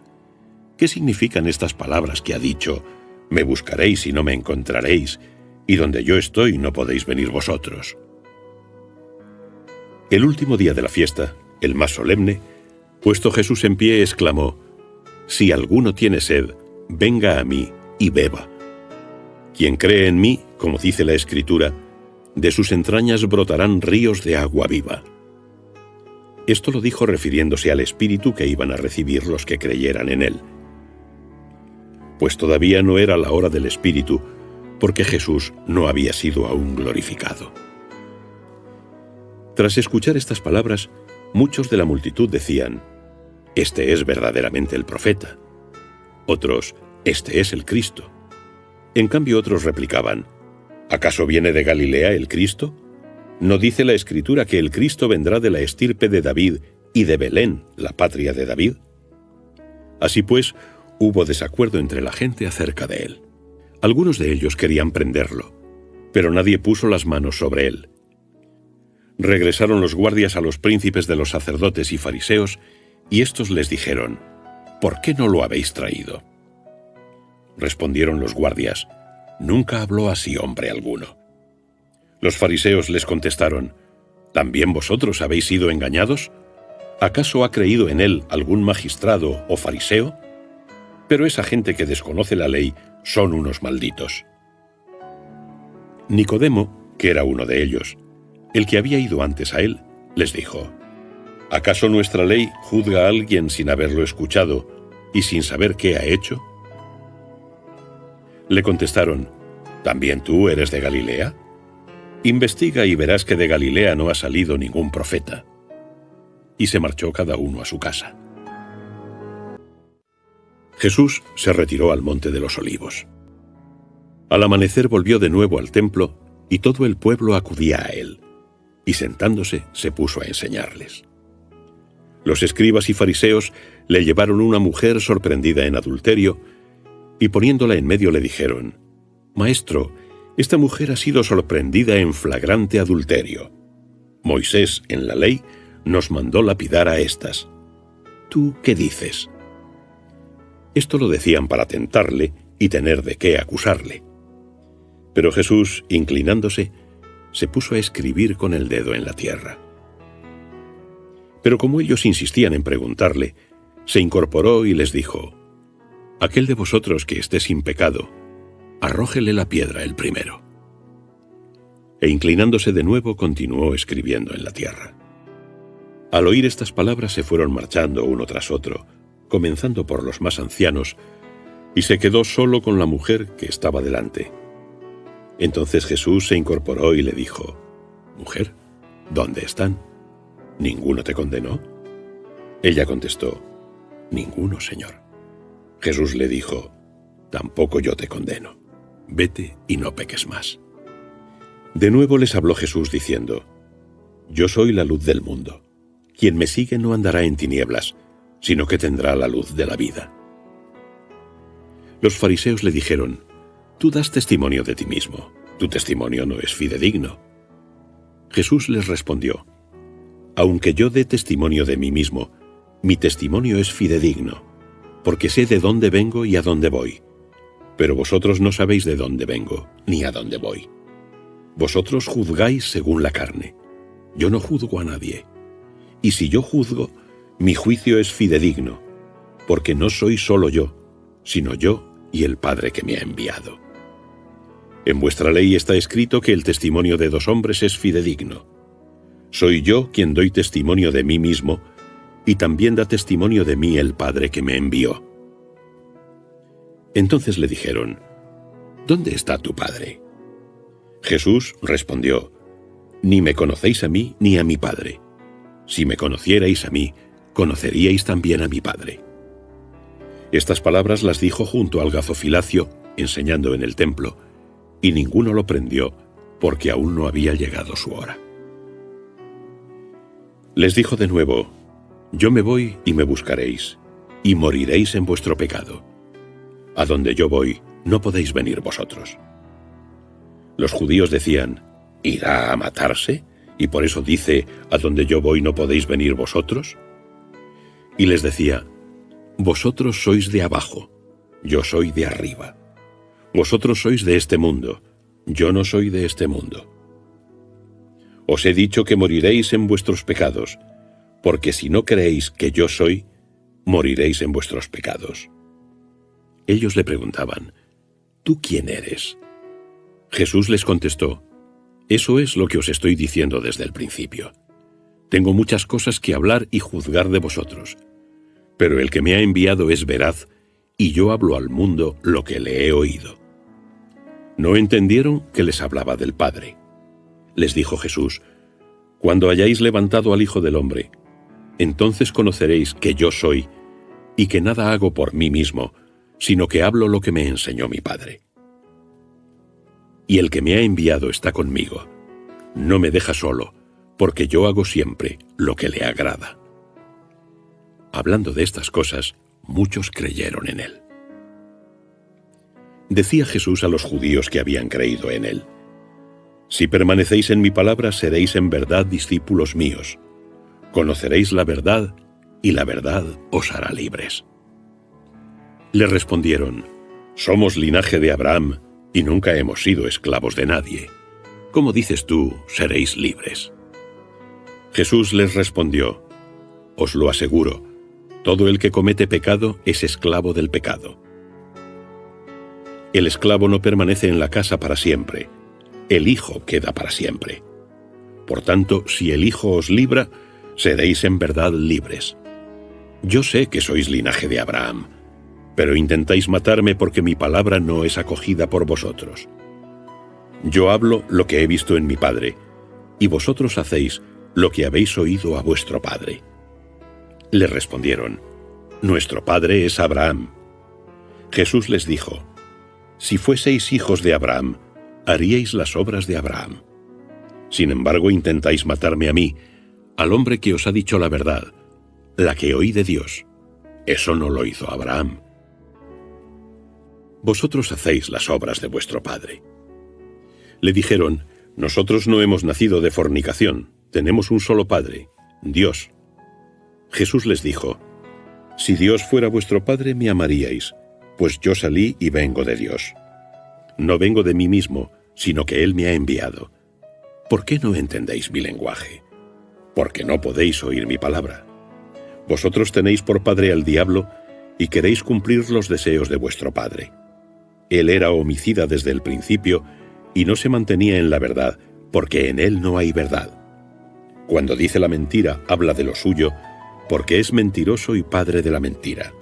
¿Qué significan estas palabras que ha dicho: me buscaréis y no me encontraréis, y donde yo estoy no podéis venir vosotros?» El último día de la fiesta, el más solemne, puesto Jesús en pie, exclamó: «Si alguno tiene sed, venga a mí y beba. Quien cree en mí, como dice la Escritura, de sus entrañas brotarán ríos de agua viva». Esto lo dijo refiriéndose al Espíritu que iban a recibir los que creyeran en él. Pues todavía no era la hora del Espíritu, porque Jesús no había sido aún glorificado. Tras escuchar estas palabras, muchos de la multitud decían: «Este es verdaderamente el profeta». Otros: «Este es el Cristo». En cambio otros replicaban: ¿acaso viene de Galilea el Cristo? ¿No dice la Escritura que el Cristo vendrá de la estirpe de David y de Belén, la patria de David? Así pues, hubo desacuerdo entre la gente acerca de él. Algunos de ellos querían prenderlo, pero nadie puso las manos sobre él. Regresaron los guardias a los príncipes de los sacerdotes y fariseos Y éstos les dijeron: ¿Por qué no lo habéis traído? Respondieron los guardias: Nunca habló así hombre alguno. Los fariseos les contestaron: ¿También vosotros habéis sido engañados? ¿Acaso ha creído en él algún magistrado o fariseo? Pero esa gente que desconoce la ley son unos malditos. Nicodemo, que era uno de ellos, el que había ido antes a él, les dijo: ¿Acaso nuestra ley juzga a alguien sin haberlo escuchado y sin saber qué ha hecho? Le contestaron: ¿También tú eres de Galilea? Investiga y verás que de Galilea no ha salido ningún profeta. Y se marchó cada uno a su casa. Jesús se retiró al monte de los Olivos. Al amanecer volvió de nuevo al templo, y todo el pueblo acudía a él, y sentándose se puso a enseñarles. Los escribas y fariseos le llevaron una mujer sorprendida en adulterio, y poniéndola en medio le dijeron: Maestro, esta mujer ha sido sorprendida en flagrante adulterio. Moisés, en la ley, nos mandó lapidar a estas. ¿Tú qué dices? Esto lo decían para tentarle y tener de qué acusarle. Pero Jesús, inclinándose, se puso a escribir con el dedo en la tierra. Pero como ellos insistían en preguntarle, se incorporó y les dijo: Aquel de vosotros que esté sin pecado, arrójele la piedra el primero. E inclinándose de nuevo, continuó escribiendo en la tierra. Al oír estas palabras se fueron marchando uno tras otro, comenzando por los más ancianos, y se quedó solo con la mujer que estaba delante. Entonces Jesús se incorporó y le dijo: Mujer, ¿dónde están? ¿Ninguno te condenó? Ella contestó: Ninguno, Señor. Jesús le dijo: Tampoco yo te condeno. Vete y no peques más. De nuevo les habló Jesús diciendo: Yo soy la luz del mundo. Quien me sigue no andará en tinieblas, sino que tendrá la luz de la vida. Los fariseos le dijeron: Tú das testimonio de ti mismo. Tu testimonio no es fidedigno. Jesús les respondió: Aunque yo dé testimonio de mí mismo, mi testimonio es fidedigno, porque sé de dónde vengo y a dónde voy. Pero vosotros no sabéis de dónde vengo, ni a dónde voy. Vosotros juzgáis según la carne. Yo no juzgo a nadie. Y si yo juzgo, mi juicio es fidedigno, porque no soy solo yo, sino yo y el Padre que me ha enviado. En vuestra ley está escrito que el testimonio de dos hombres es fidedigno. Soy yo quien doy testimonio de mí mismo, y también da testimonio de mí el Padre que me envió. Entonces le dijeron: ¿Dónde está tu Padre? Jesús respondió: Ni me conocéis a mí ni a mi Padre. Si me conocierais a mí, conoceríais también a mi Padre. Estas palabras las dijo junto al gazofilacio, enseñando en el templo, y ninguno lo prendió, porque aún no había llegado su hora. Les dijo de nuevo: Yo me voy y me buscaréis, y moriréis en vuestro pecado. A donde yo voy, no podéis venir vosotros. Los judíos decían: ¿Irá a matarse? Y por eso dice: a donde yo voy no podéis venir vosotros. Y les decía: Vosotros sois de abajo, yo soy de arriba. Vosotros sois de este mundo, yo no soy de este mundo. Os he dicho que moriréis en vuestros pecados, porque si no creéis que yo soy, moriréis en vuestros pecados. Ellos le preguntaban: ¿Tú quién eres? Jesús les contestó: Eso es lo que os estoy diciendo desde el principio. Tengo muchas cosas que hablar y juzgar de vosotros, pero el que me ha enviado es veraz, y yo hablo al mundo lo que le he oído. No entendieron que les hablaba del Padre. Les dijo Jesús: Cuando hayáis levantado al Hijo del Hombre, entonces conoceréis que yo soy, y que nada hago por mí mismo, sino que hablo lo que me enseñó mi Padre. Y el que me ha enviado está conmigo. No me deja solo, porque yo hago siempre lo que le agrada. Hablando de estas cosas, muchos creyeron en él. Decía Jesús a los judíos que habían creído en él: Si permanecéis en mi palabra, seréis en verdad discípulos míos. Conoceréis la verdad, y la verdad os hará libres. Le respondieron: Somos linaje de Abraham, y nunca hemos sido esclavos de nadie. ¿Cómo dices tú, seréis libres? Jesús les respondió: Os lo aseguro, todo el que comete pecado es esclavo del pecado. El esclavo no permanece en la casa para siempre, el Hijo queda para siempre. Por tanto, si el Hijo os libra, seréis en verdad libres. Yo sé que sois linaje de Abraham, pero intentáis matarme porque mi palabra no es acogida por vosotros. Yo hablo lo que he visto en mi Padre, y vosotros hacéis lo que habéis oído a vuestro padre. Le respondieron: Nuestro padre es Abraham. Jesús les dijo: Si fueseis hijos de Abraham, haríais las obras de Abraham. Sin embargo, intentáis matarme a mí, al hombre que os ha dicho la verdad, la que oí de Dios. Eso no lo hizo Abraham. Vosotros hacéis las obras de vuestro padre. Le dijeron: Nosotros no hemos nacido de fornicación, tenemos un solo Padre, Dios. Jesús les dijo: Si Dios fuera vuestro Padre, me amaríais, pues yo salí y vengo de Dios. No vengo de mí mismo, sino que Él me ha enviado. ¿Por qué no entendéis mi lenguaje? Porque no podéis oír mi palabra. Vosotros tenéis por padre al diablo y queréis cumplir los deseos de vuestro padre. Él era homicida desde el principio y no se mantenía en la verdad, porque en él no hay verdad. Cuando dice la mentira, habla de lo suyo, porque es mentiroso y padre de la mentira.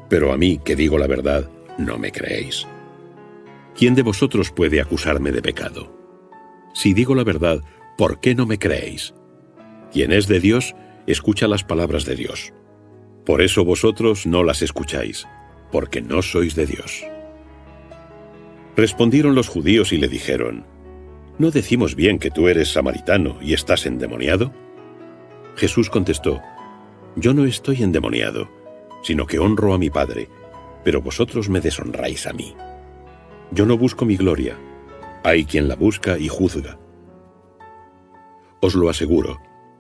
Pero a mí, que digo la verdad, no me creéis. ¿Quién de vosotros puede acusarme de pecado? Si digo la verdad, ¿por qué no me creéis? Quien es de Dios, escucha las palabras de Dios. Por eso vosotros no las escucháis, porque no sois de Dios. Respondieron los judíos y le dijeron: ¿No decimos bien que tú eres samaritano y estás endemoniado? Jesús contestó: Yo no estoy endemoniado, sino que honro a mi Padre, pero vosotros me deshonráis a mí. Yo no busco mi gloria, hay quien la busca y juzga. Os lo aseguro,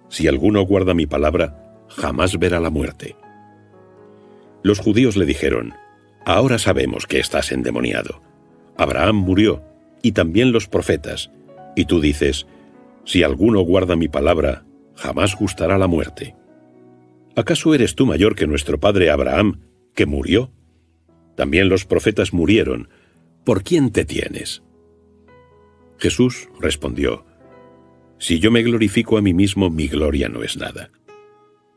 si alguno guarda mi palabra, jamás verá la muerte. Los judíos le dijeron: Ahora sabemos que estás endemoniado. Abraham murió, y también los profetas, y tú dices: Si alguno guarda mi palabra, jamás gustará la muerte. ¿Acaso eres tú mayor que nuestro padre Abraham, que murió? También los profetas murieron. ¿Por quién te tienes? Jesús respondió: Si yo me glorifico a mí mismo, mi gloria no es nada.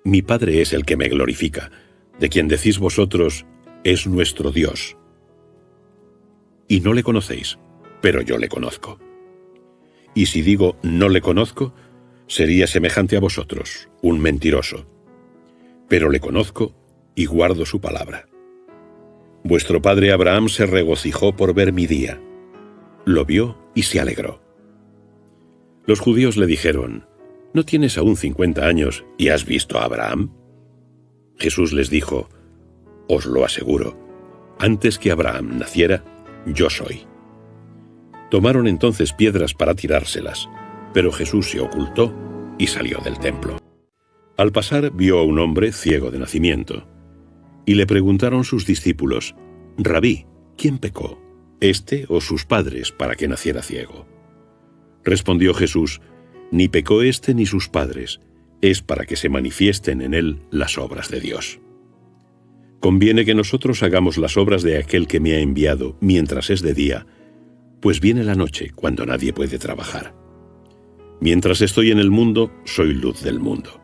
Mi Padre es el que me glorifica, de quien decís vosotros: es nuestro Dios. Y no le conocéis, pero yo le conozco. Y si digo no le conozco, sería semejante a vosotros, un mentiroso. Pero le conozco y guardo su palabra. Vuestro padre Abraham se regocijó por ver mi día. Lo vio y se alegró. Los judíos le dijeron: ¿No tienes aún 50 años y has visto a Abraham? Jesús les dijo: Os lo aseguro, antes que Abraham naciera, yo soy. Tomaron entonces piedras para tirárselas, pero Jesús se ocultó y salió del templo. Al pasar vio a un hombre ciego de nacimiento, y le preguntaron sus discípulos: Rabí, ¿quién pecó, éste o sus padres, para que naciera ciego? Respondió Jesús: Ni pecó éste ni sus padres, es para que se manifiesten en él las obras de Dios. Conviene que nosotros hagamos las obras de aquel que me ha enviado mientras es de día, pues viene la noche cuando nadie puede trabajar. Mientras estoy en el mundo, soy luz del mundo.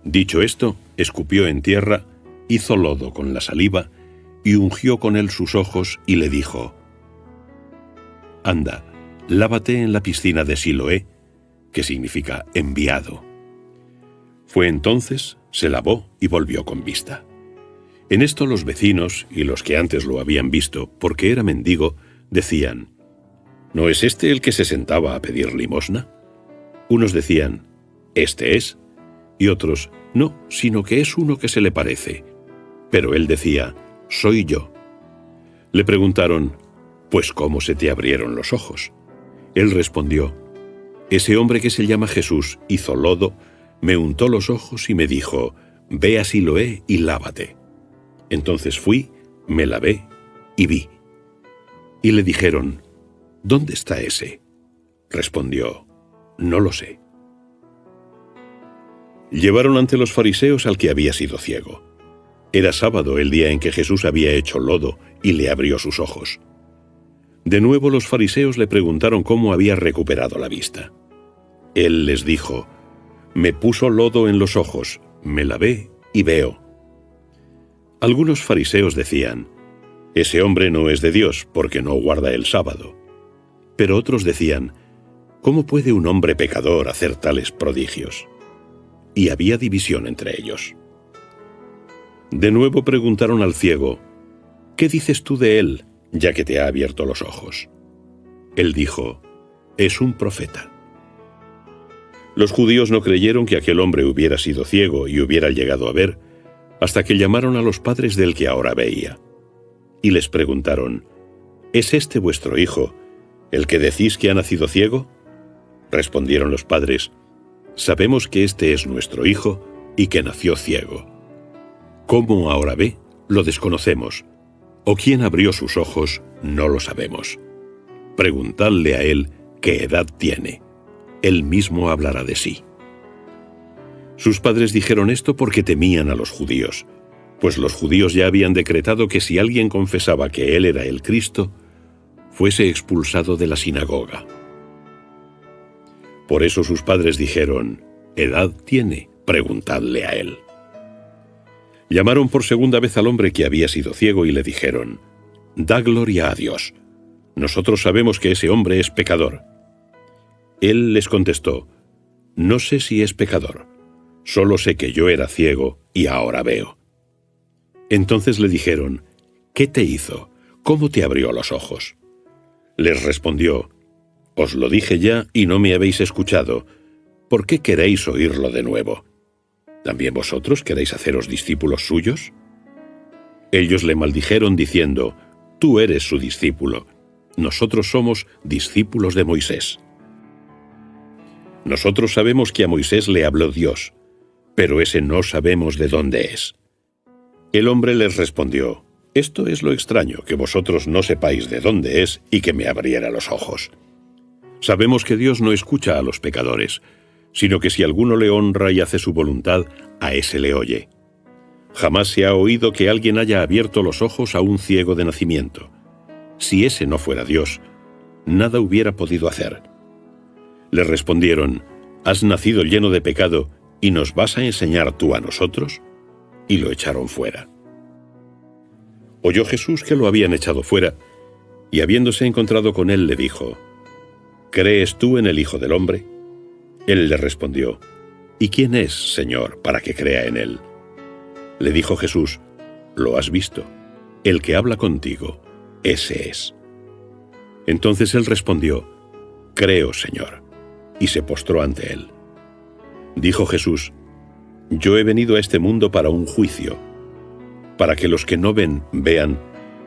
Dicho esto, escupió en tierra, hizo lodo con la saliva y ungió con él sus ojos y le dijo: Anda, lávate en la piscina de Siloé, que significa enviado. Fue entonces, se lavó y volvió con vista. En esto los vecinos y los que antes lo habían visto, porque era mendigo, decían: ¿No es este el que se sentaba a pedir limosna? Unos decían: Este es, y otros: No, sino que es uno que se le parece. Pero él decía: Soy yo. Le preguntaron: Pues ¿cómo se te abrieron los ojos? Él respondió: Ese hombre que se llama Jesús hizo lodo, Me untó los ojos y me dijo: «Ve a Siloé y lávate». Entonces fui, me lavé y vi. Y le dijeron: «¿Dónde está ese?». Respondió: «No lo sé». Llevaron ante los fariseos al que había sido ciego. Era sábado, el día en que Jesús había hecho lodo y le abrió sus ojos. De nuevo los fariseos le preguntaron cómo había recuperado la vista. Él les dijo: «Me puso lodo en los ojos, me lavé y veo». Algunos fariseos decían: «Ese hombre no es de Dios, porque no guarda el sábado». Pero otros decían: «¿Cómo puede un hombre pecador hacer tales prodigios?». Y había división entre ellos. De nuevo preguntaron al ciego: «¿Qué dices tú de él, ya que te ha abierto los ojos?». Él dijo: «Es un profeta». Los judíos no creyeron que aquel hombre hubiera sido ciego y hubiera llegado a ver, hasta que llamaron a los padres del que ahora veía. Y les preguntaron: «¿Es este vuestro hijo, el que decís que ha nacido ciego?». Respondieron los padres: «Sabemos que este es nuestro hijo y que nació ciego. ¿Cómo ahora ve? Lo desconocemos. O quién abrió sus ojos, no lo sabemos. Preguntadle a él qué edad tiene. Él mismo hablará de sí». Sus padres dijeron esto porque temían a los judíos, pues los judíos ya habían decretado que si alguien confesaba que él era el Cristo, fuese expulsado de la sinagoga. Por eso sus padres dijeron: «¿Edad tiene? Preguntadle a él». Llamaron por segunda vez al hombre que había sido ciego y le dijeron: «Da gloria a Dios. Nosotros sabemos que ese hombre es pecador». Él les contestó: «No sé si es pecador. Solo sé que yo era ciego y ahora veo». Entonces le dijeron: «¿Qué te hizo? ¿Cómo te abrió los ojos?». Les respondió: «Os lo dije ya y no me habéis escuchado. ¿Por qué queréis oírlo de nuevo? ¿También vosotros queréis haceros discípulos suyos?». Ellos le maldijeron diciendo: «Tú eres su discípulo. Nosotros somos discípulos de Moisés. Nosotros sabemos que a Moisés le habló Dios, pero ese no sabemos de dónde es». El hombre les respondió: «Esto es lo extraño, que vosotros no sepáis de dónde es y que me abriera los ojos. Sabemos que Dios no escucha a los pecadores, sino que si alguno le honra y hace su voluntad, a ese le oye. Jamás se ha oído que alguien haya abierto los ojos a un ciego de nacimiento. Si ese no fuera Dios, nada hubiera podido hacer». Le respondieron: «¿Has nacido lleno de pecado y nos vas a enseñar tú a nosotros?». Y lo echaron fuera. Oyó Jesús que lo habían echado fuera, y habiéndose encontrado con él le dijo: «¿Crees tú en el Hijo del Hombre?». Él le respondió: «¿Y quién es, Señor, para que crea en él?». Le dijo Jesús: «Lo has visto. El que habla contigo, ese es». Entonces él respondió: «Creo, Señor», y se postró ante él. Dijo Jesús: «Yo he venido a este mundo para un juicio, para que los que no ven, vean,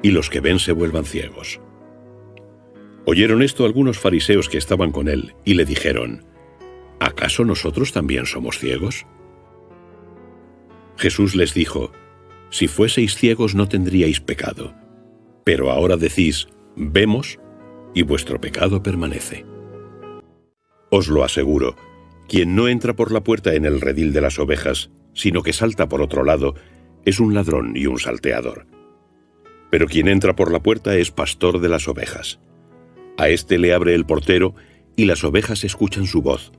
y los que ven se vuelvan ciegos». Oyeron esto algunos fariseos que estaban con él, y le dijeron: «¿Acaso nosotros también somos ciegos?». Jesús les dijo: «Si fueseis ciegos no tendríais pecado, pero ahora decís: vemos, y vuestro pecado permanece. Os lo aseguro, quien no entra por la puerta en el redil de las ovejas, sino que salta por otro lado, es un ladrón y un salteador. Pero quien entra por la puerta es pastor de las ovejas. A éste le abre el portero, y las ovejas escuchan su voz.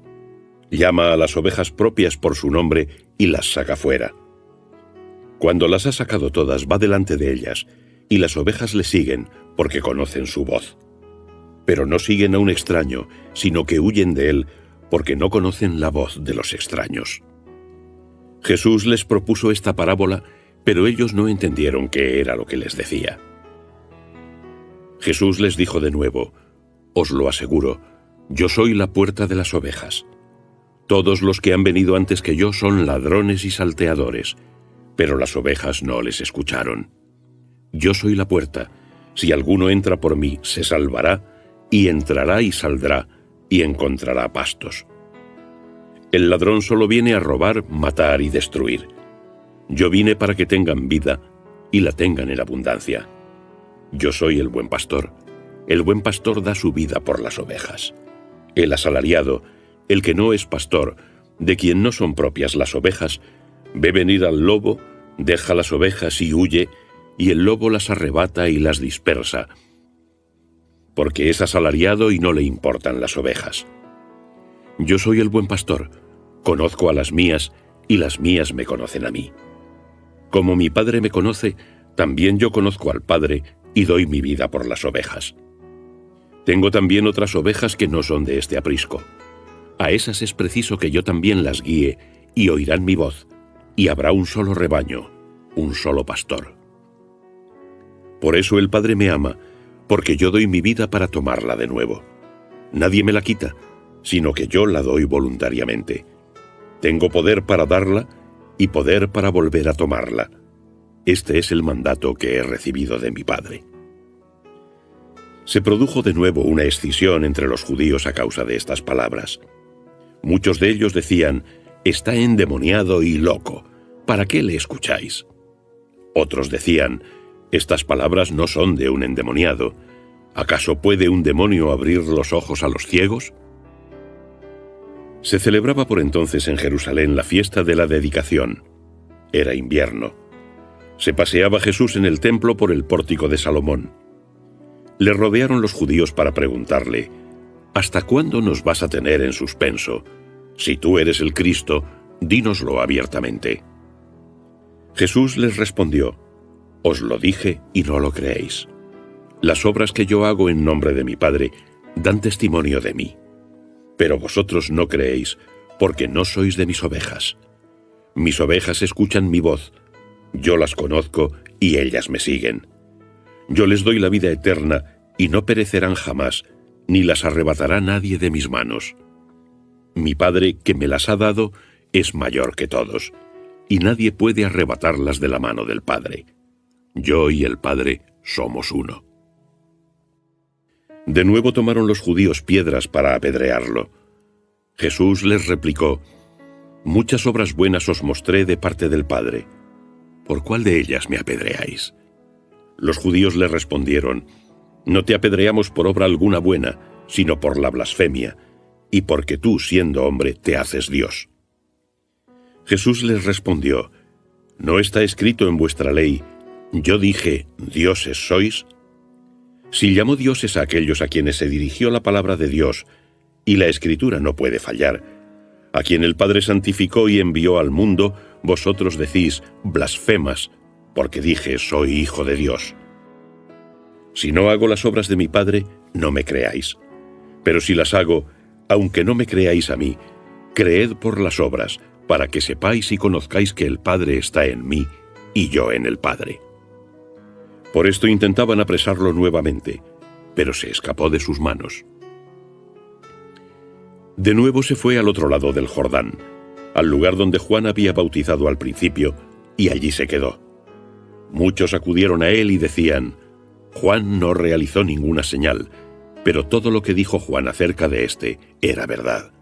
Llama a las ovejas propias por su nombre y las saca fuera. Cuando las ha sacado todas, va delante de ellas, y las ovejas le siguen porque conocen su voz. Pero no siguen a un extraño, sino que huyen de él, porque no conocen la voz de los extraños». Jesús les propuso esta parábola, pero ellos no entendieron qué era lo que les decía. Jesús les dijo de nuevo: «Os lo aseguro, yo soy la puerta de las ovejas. Todos los que han venido antes que yo son ladrones y salteadores, pero las ovejas no les escucharon. Yo soy la puerta. Si alguno entra por mí, se salvará, y entrará y saldrá, y encontrará pastos». El ladrón solo viene a robar, matar y destruir. Yo vine para que tengan vida y la tengan en abundancia. Yo soy el buen pastor. El buen pastor da su vida por las ovejas. El asalariado, el que no es pastor, de quien no son propias las ovejas, ve venir al lobo, deja las ovejas y huye, y el lobo las arrebata y las dispersa, porque es asalariado y no le importan las ovejas. Yo soy el buen pastor, conozco a las mías, y las mías me conocen a mí. Como mi Padre me conoce, también yo conozco al Padre, y doy mi vida por las ovejas. Tengo también otras ovejas que no son de este aprisco. A esas es preciso que yo también las guíe, y oirán mi voz, y habrá un solo rebaño, un solo pastor. Por eso el Padre me ama, porque yo doy mi vida para tomarla de nuevo. Nadie me la quita, sino que yo la doy voluntariamente. Tengo poder para darla y poder para volver a tomarla. Este es el mandato que he recibido de mi Padre. Se produjo de nuevo una escisión entre los judíos a causa de estas palabras. Muchos de ellos decían: «Está endemoniado y loco. ¿Para qué le escucháis?». Otros decían: «Estas palabras no son de un endemoniado. ¿Acaso puede un demonio abrir los ojos a los ciegos?». Se celebraba por entonces en Jerusalén la fiesta de la dedicación. Era invierno. Se paseaba Jesús en el templo por el pórtico de Salomón. Le rodearon los judíos para preguntarle: «¿Hasta cuándo nos vas a tener en suspenso? Si tú eres el Cristo, dínoslo abiertamente». Jesús les respondió: «Os lo dije y no lo creéis. Las obras que yo hago en nombre de mi Padre dan testimonio de mí. Pero vosotros no creéis, porque no sois de mis ovejas. Mis ovejas escuchan mi voz, yo las conozco y ellas me siguen. Yo les doy la vida eterna y no perecerán jamás, ni las arrebatará nadie de mis manos. Mi Padre, que me las ha dado, es mayor que todos, y nadie puede arrebatarlas de la mano del Padre. Yo y el Padre somos uno». De nuevo tomaron los judíos piedras para apedrearlo. Jesús les replicó: «Muchas obras buenas os mostré de parte del Padre. ¿Por cuál de ellas me apedreáis?». Los judíos le respondieron: «No te apedreamos por obra alguna buena, sino por la blasfemia, y porque tú, siendo hombre, te haces Dios». Jesús les respondió: «¿No está escrito en vuestra ley: yo dije, dioses sois? Si llamó dioses a aquellos a quienes se dirigió la palabra de Dios, y la Escritura no puede fallar, a quien el Padre santificó y envió al mundo, vosotros decís, blasfemas, porque dije, soy hijo de Dios. Si no hago las obras de mi Padre, no me creáis. Pero si las hago, aunque no me creáis a mí, creed por las obras, para que sepáis y conozcáis que el Padre está en mí, y yo en el Padre». Por esto intentaban apresarlo nuevamente, pero se escapó de sus manos. De nuevo se fue al otro lado del Jordán, al lugar donde Juan había bautizado al principio, y allí se quedó. Muchos acudieron a él y decían: «Juan no realizó ninguna señal, pero todo lo que dijo Juan acerca de éste era verdad».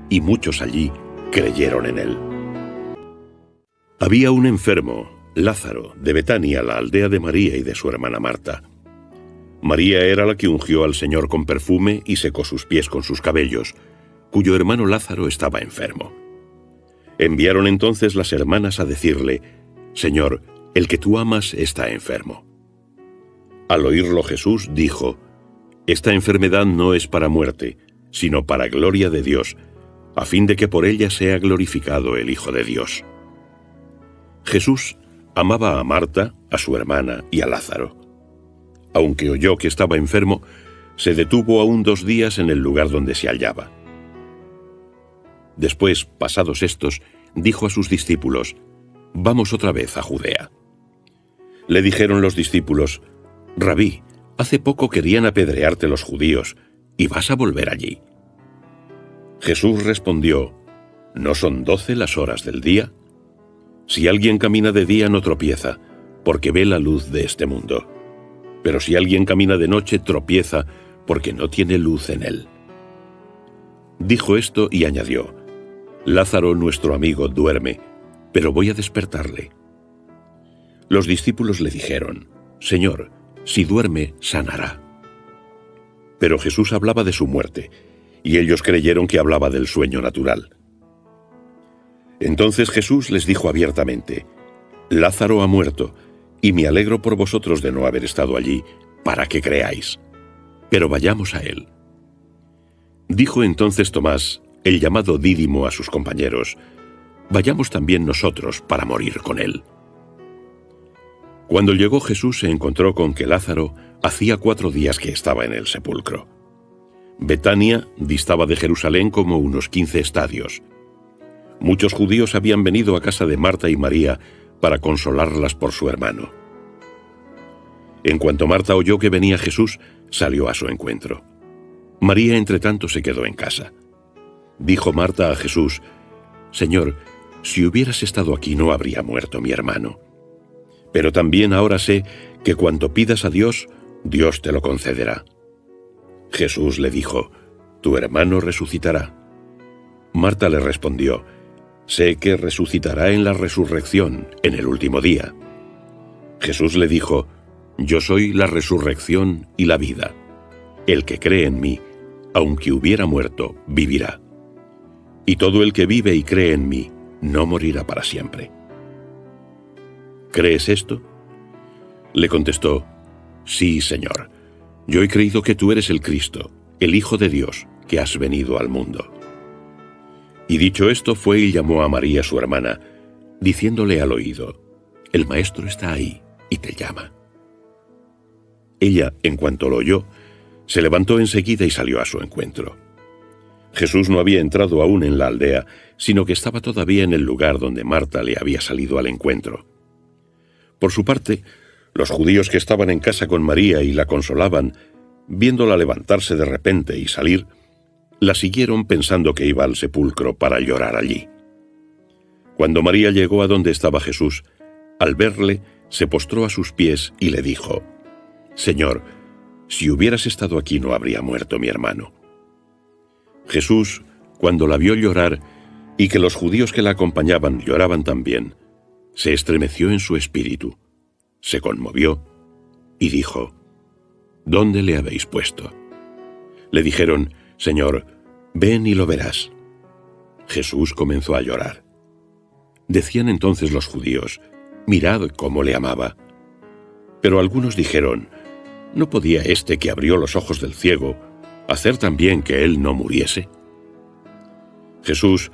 Y muchos allí creyeron en él. Había un enfermo, Lázaro, de Betania, la aldea de María y de su hermana Marta. María era la que ungió al Señor con perfume y secó sus pies con sus cabellos, cuyo hermano Lázaro estaba enfermo. Enviaron entonces las hermanas a decirle: «Señor, el que tú amas está enfermo». Al oírlo Jesús dijo: «Esta enfermedad no es para muerte, sino para gloria de Dios, a fin de que por ella sea glorificado el Hijo de Dios». Jesús amaba a Marta, a su hermana y a Lázaro. Aunque oyó que estaba enfermo, se detuvo aún 2 días en el lugar donde se hallaba. Después, pasados estos, dijo a sus discípulos: «Vamos otra vez a Judea». Le dijeron los discípulos: «Rabí, hace poco querían apedrearte los judíos, ¿y vas a volver allí?». Jesús respondió: ¿No son 12 las horas del día? Si alguien camina de día no tropieza, porque ve la luz de este mundo. Pero si alguien camina de noche tropieza, porque no tiene luz en él. Dijo esto y añadió: Lázaro, nuestro amigo, duerme, pero voy a despertarle. Los discípulos le dijeron: Señor, si duerme, sanará. Pero Jesús hablaba de su muerte, y ellos creyeron que hablaba del sueño natural. Entonces Jesús les dijo abiertamente: Lázaro ha muerto, y me alegro por vosotros de no haber estado allí, para que creáis. Pero vayamos a él. Dijo entonces Tomás, el llamado Dídimo, a sus compañeros: Vayamos también nosotros para morir con él. Cuando llegó Jesús se encontró con que Lázaro hacía 4 días que estaba en el sepulcro. Betania distaba de Jerusalén como unos 15 estadios. Muchos judíos habían venido a casa de Marta y María para consolarlas por su hermano. En cuanto Marta oyó que venía Jesús, salió a su encuentro. María, entretanto, se quedó en casa. Dijo Marta a Jesús: Señor, si hubieras estado aquí no habría muerto mi hermano. Pero también ahora sé que cuanto pidas a Dios, Dios te lo concederá. Jesús le dijo: Tu hermano resucitará. Marta le respondió: Sé que resucitará en la resurrección, en el último día. Jesús le dijo: Yo soy la resurrección y la vida. El que cree en mí, aunque hubiera muerto, vivirá. Y todo el que vive y cree en mí, no morirá para siempre. ¿Crees esto? Le contestó: Sí, Señor. Yo he creído que tú eres el Cristo, el Hijo de Dios, que has venido al mundo. Y dicho esto, fue y llamó a María su hermana, diciéndole al oído: El Maestro está ahí y te llama. Ella, en cuanto lo oyó, se levantó enseguida y salió a su encuentro. Jesús no había entrado aún en la aldea, sino que estaba todavía en el lugar donde Marta le había salido al encuentro. Por su parte, los judíos que estaban en casa con María y la consolaban, viéndola levantarse de repente y salir, la siguieron pensando que iba al sepulcro para llorar allí. Cuando María llegó a donde estaba Jesús, al verle, se postró a sus pies y le dijo: Señor, si hubieras estado aquí no habría muerto mi hermano. Jesús, cuando la vio llorar, y que los judíos que la acompañaban lloraban también, se estremeció en su espíritu, se conmovió y dijo: ¿Dónde le habéis puesto? Le dijeron: Señor, ven y lo verás. Jesús comenzó a llorar. Decían entonces los judíos: Mirad cómo le amaba. Pero algunos dijeron: ¿No podía este que abrió los ojos del ciego hacer también que él no muriese? Jesús,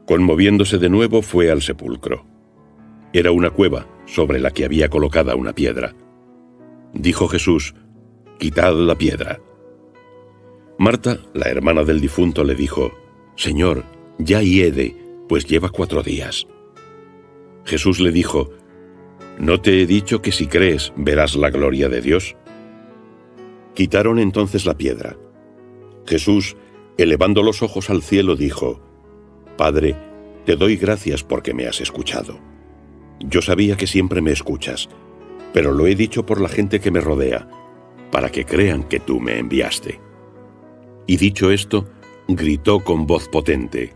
conmoviéndose de nuevo, fue al sepulcro. Era una cueva sobre la que había colocada una piedra. Dijo Jesús: Quitad la piedra. Marta, la hermana del difunto, le dijo: Señor, ya hiede, pues lleva 4 días. Jesús le dijo: ¿No te he dicho que si crees verás la gloria de Dios? Quitaron entonces la piedra. Jesús, elevando los ojos al cielo, dijo: Padre, te doy gracias porque me has escuchado. Yo sabía que siempre me escuchas, pero lo he dicho por la gente que me rodea, para que crean que tú me enviaste. Y dicho esto, gritó con voz potente: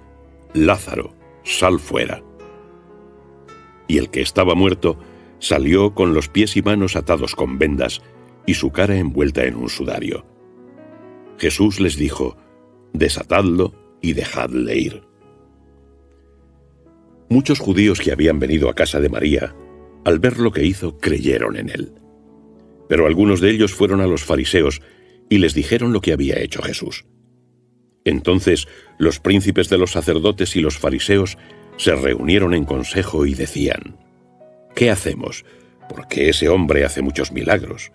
Lázaro, sal fuera. Y el que estaba muerto salió con los pies y manos atados con vendas y su cara envuelta en un sudario. Jesús les dijo: Desatadlo y dejadle ir. Muchos judíos que habían venido a casa de María, al ver lo que hizo, creyeron en él. Pero algunos de ellos fueron a los fariseos y les dijeron lo que había hecho Jesús. Entonces los príncipes de los sacerdotes y los fariseos se reunieron en consejo y decían: ¿Qué hacemos? Porque ese hombre hace muchos milagros.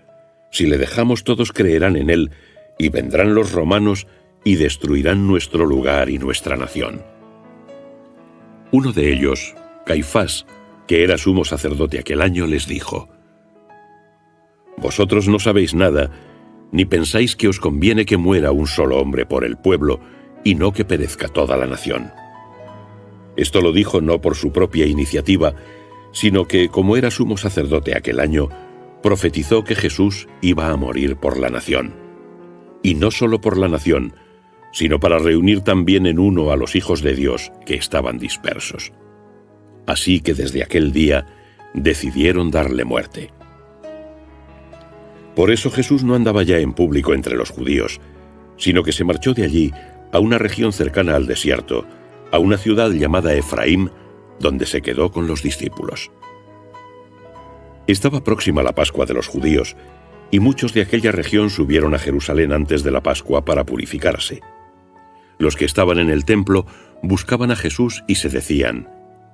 Si le dejamos, todos creerán en él, y vendrán los romanos y destruirán nuestro lugar y nuestra nación. Uno de ellos, Caifás, que era sumo sacerdote aquel año, les dijo: Vosotros no sabéis nada, ni pensáis que os conviene que muera un solo hombre por el pueblo, y no que perezca toda la nación. Esto lo dijo no por su propia iniciativa, sino que, como era sumo sacerdote aquel año, profetizó que Jesús iba a morir por la nación. Y no solo por la nación, sino para reunir también en uno a los hijos de Dios que estaban dispersos. Así que desde aquel día decidieron darle muerte. Por eso Jesús no andaba ya en público entre los judíos, sino que se marchó de allí a una región cercana al desierto, a una ciudad llamada Efraín, donde se quedó con los discípulos. Estaba próxima la Pascua de los judíos, y muchos de aquella región subieron a Jerusalén antes de la Pascua para purificarse. Los que estaban en el templo buscaban a Jesús y se decían: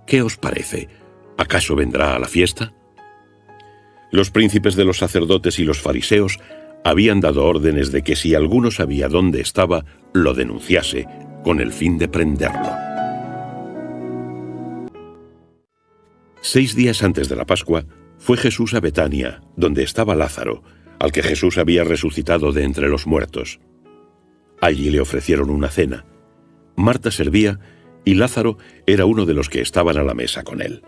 ¿qué os parece? ¿Acaso vendrá a la fiesta? Los príncipes de los sacerdotes y los fariseos habían dado órdenes de que si alguno sabía dónde estaba, lo denunciase, con el fin de prenderlo. 6 días antes de la Pascua, fue Jesús a Betania, donde estaba Lázaro, al que Jesús había resucitado de entre los muertos. Allí le ofrecieron una cena. Marta servía y Lázaro era uno de los que estaban a la mesa con él.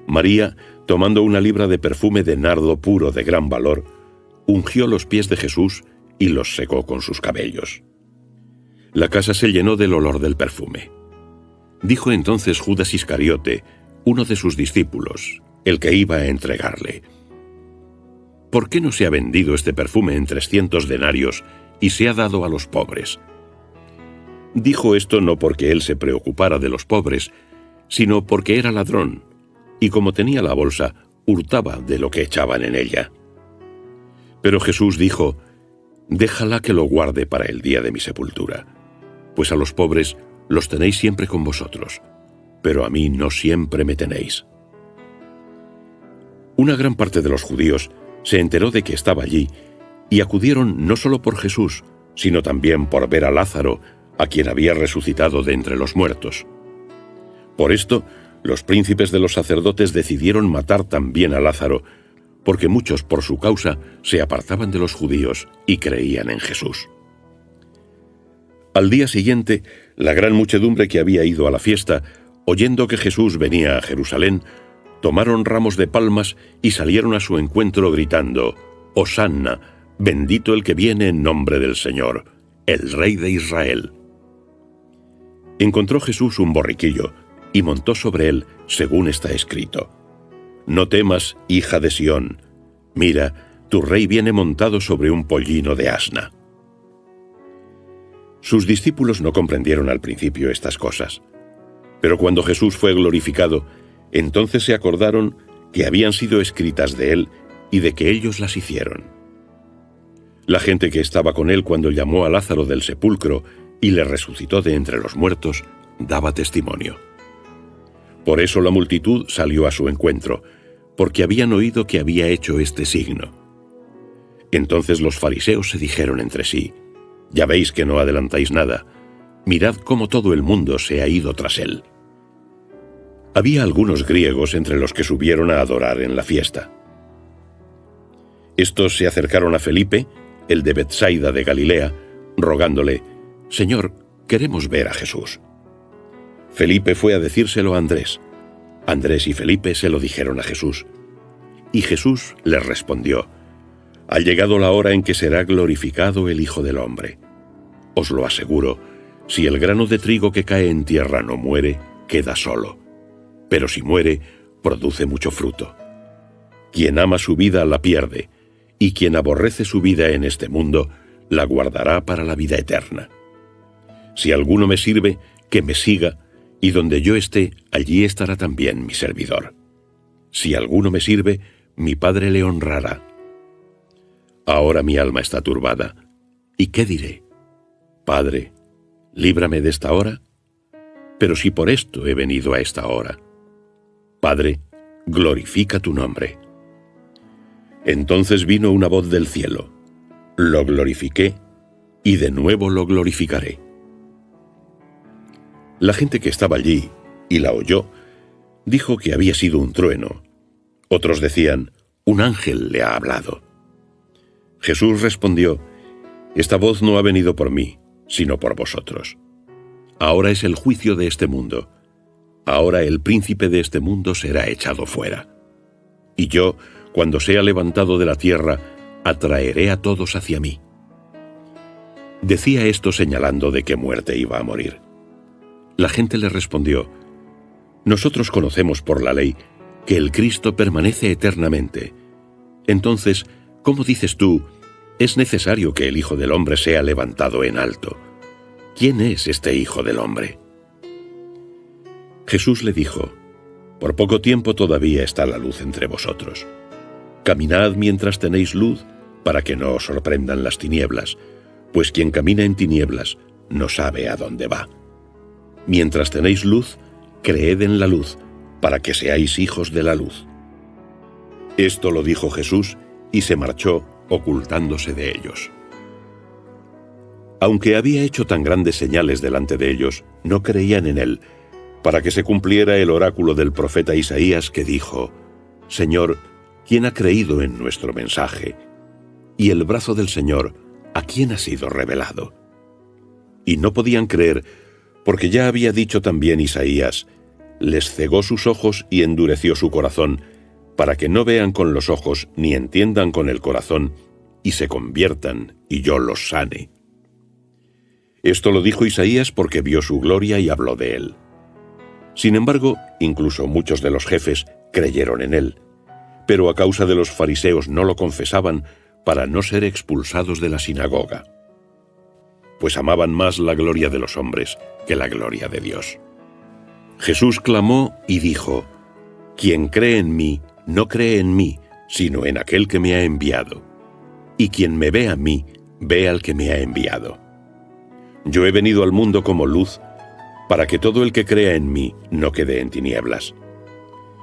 María, tomando una libra de perfume de nardo puro de gran valor, ungió los pies de Jesús y los secó con sus cabellos. La casa se llenó del olor del perfume. Dijo entonces Judas Iscariote, uno de sus discípulos, el que iba a entregarle: ¿por qué no se ha vendido este perfume en 300 denarios y se ha dado a los pobres? Dijo esto no porque él se preocupara de los pobres, sino porque era ladrón, y como tenía la bolsa, hurtaba de lo que echaban en ella. Pero Jesús dijo: déjala que lo guarde para el día de mi sepultura, pues a los pobres los tenéis siempre con vosotros, pero a mí no siempre me tenéis. Una gran parte de los judíos se enteró de que estaba allí, y acudieron no solo por Jesús, sino también por ver a Lázaro, a quien había resucitado de entre los muertos. Por esto, los príncipes de los sacerdotes decidieron matar también a Lázaro, porque muchos por su causa se apartaban de los judíos y creían en Jesús. Al día siguiente, la gran muchedumbre que había ido a la fiesta, oyendo que Jesús venía a Jerusalén, tomaron ramos de palmas y salieron a su encuentro gritando: «Hosanna, bendito el que viene en nombre del Señor, el Rey de Israel». Encontró Jesús un borriquillo y montó sobre él, según está escrito: «No temas, hija de Sión, mira, tu rey viene montado sobre un pollino de asna». Sus discípulos no comprendieron al principio estas cosas, pero cuando Jesús fue glorificado, entonces se acordaron que habían sido escritas de él y de que ellos las hicieron. La gente que estaba con él cuando llamó a Lázaro del sepulcro y le resucitó de entre los muertos, daba testimonio. Por eso la multitud salió a su encuentro, porque habían oído que había hecho este signo. Entonces los fariseos se dijeron entre sí: «Ya veis que no adelantáis nada. Mirad cómo todo el mundo se ha ido tras él». Había algunos griegos entre los que subieron a adorar en la fiesta. Estos se acercaron a Felipe, el de Betsaida de Galilea, rogándole: «Señor, queremos ver a Jesús». Felipe fue a decírselo a Andrés. Andrés y Felipe se lo dijeron a Jesús. Y Jesús les respondió: «Ha llegado la hora en que será glorificado el Hijo del Hombre. Os lo aseguro, si el grano de trigo que cae en tierra no muere, queda solo. Pero si muere, produce mucho fruto. Quien ama su vida la pierde, y quien aborrece su vida en este mundo, la guardará para la vida eterna. Si alguno me sirve, que me siga, y donde yo esté, allí estará también mi servidor. Si alguno me sirve, mi Padre le honrará. Ahora mi alma está turbada. ¿Y qué diré? Padre, líbrame de esta hora. Pero si por esto he venido a esta hora. Padre, glorifica tu nombre». Entonces vino una voz del cielo: «Lo glorifiqué, y de nuevo lo glorificaré». La gente que estaba allí, y la oyó, dijo que había sido un trueno. Otros decían: «Un ángel le ha hablado». Jesús respondió: «Esta voz no ha venido por mí, sino por vosotros. Ahora es el juicio de este mundo. Ahora el príncipe de este mundo será echado fuera. Y yo, cuando sea levantado de la tierra, atraeré a todos hacia mí». Decía esto señalando de qué muerte iba a morir. La gente le respondió: «Nosotros conocemos por la ley que el Cristo permanece eternamente. Entonces, ¿cómo dices tú, es necesario que el Hijo del Hombre sea levantado en alto? ¿Quién es este Hijo del Hombre?». Jesús le dijo: «Por poco tiempo todavía está la luz entre vosotros. Caminad mientras tenéis luz, para que no os sorprendan las tinieblas, pues quien camina en tinieblas no sabe a dónde va. Mientras tenéis luz, creed en la luz, para que seáis hijos de la luz». Esto lo dijo Jesús y se marchó, ocultándose de ellos. Aunque había hecho tan grandes señales delante de ellos, no creían en él, para que se cumpliera el oráculo del profeta Isaías que dijo: «Señor, ¿quién ha creído en nuestro mensaje? Y el brazo del Señor, ¿a quién ha sido revelado?». Y no podían creer, porque ya había dicho también Isaías: «Les cegó sus ojos y endureció su corazón, para que no vean con los ojos ni entiendan con el corazón, y se conviertan, y yo los sane». Esto lo dijo Isaías porque vio su gloria y habló de él. Sin embargo, incluso muchos de los jefes creyeron en él, pero a causa de los fariseos no lo confesaban para no ser expulsados de la sinagoga, pues amaban más la gloria de los hombres que la gloria de Dios. Jesús clamó y dijo: «Quien cree en mí, no cree en mí, sino en aquel que me ha enviado. Y quien me ve a mí, ve al que me ha enviado. Yo he venido al mundo como luz, para que todo el que crea en mí no quede en tinieblas.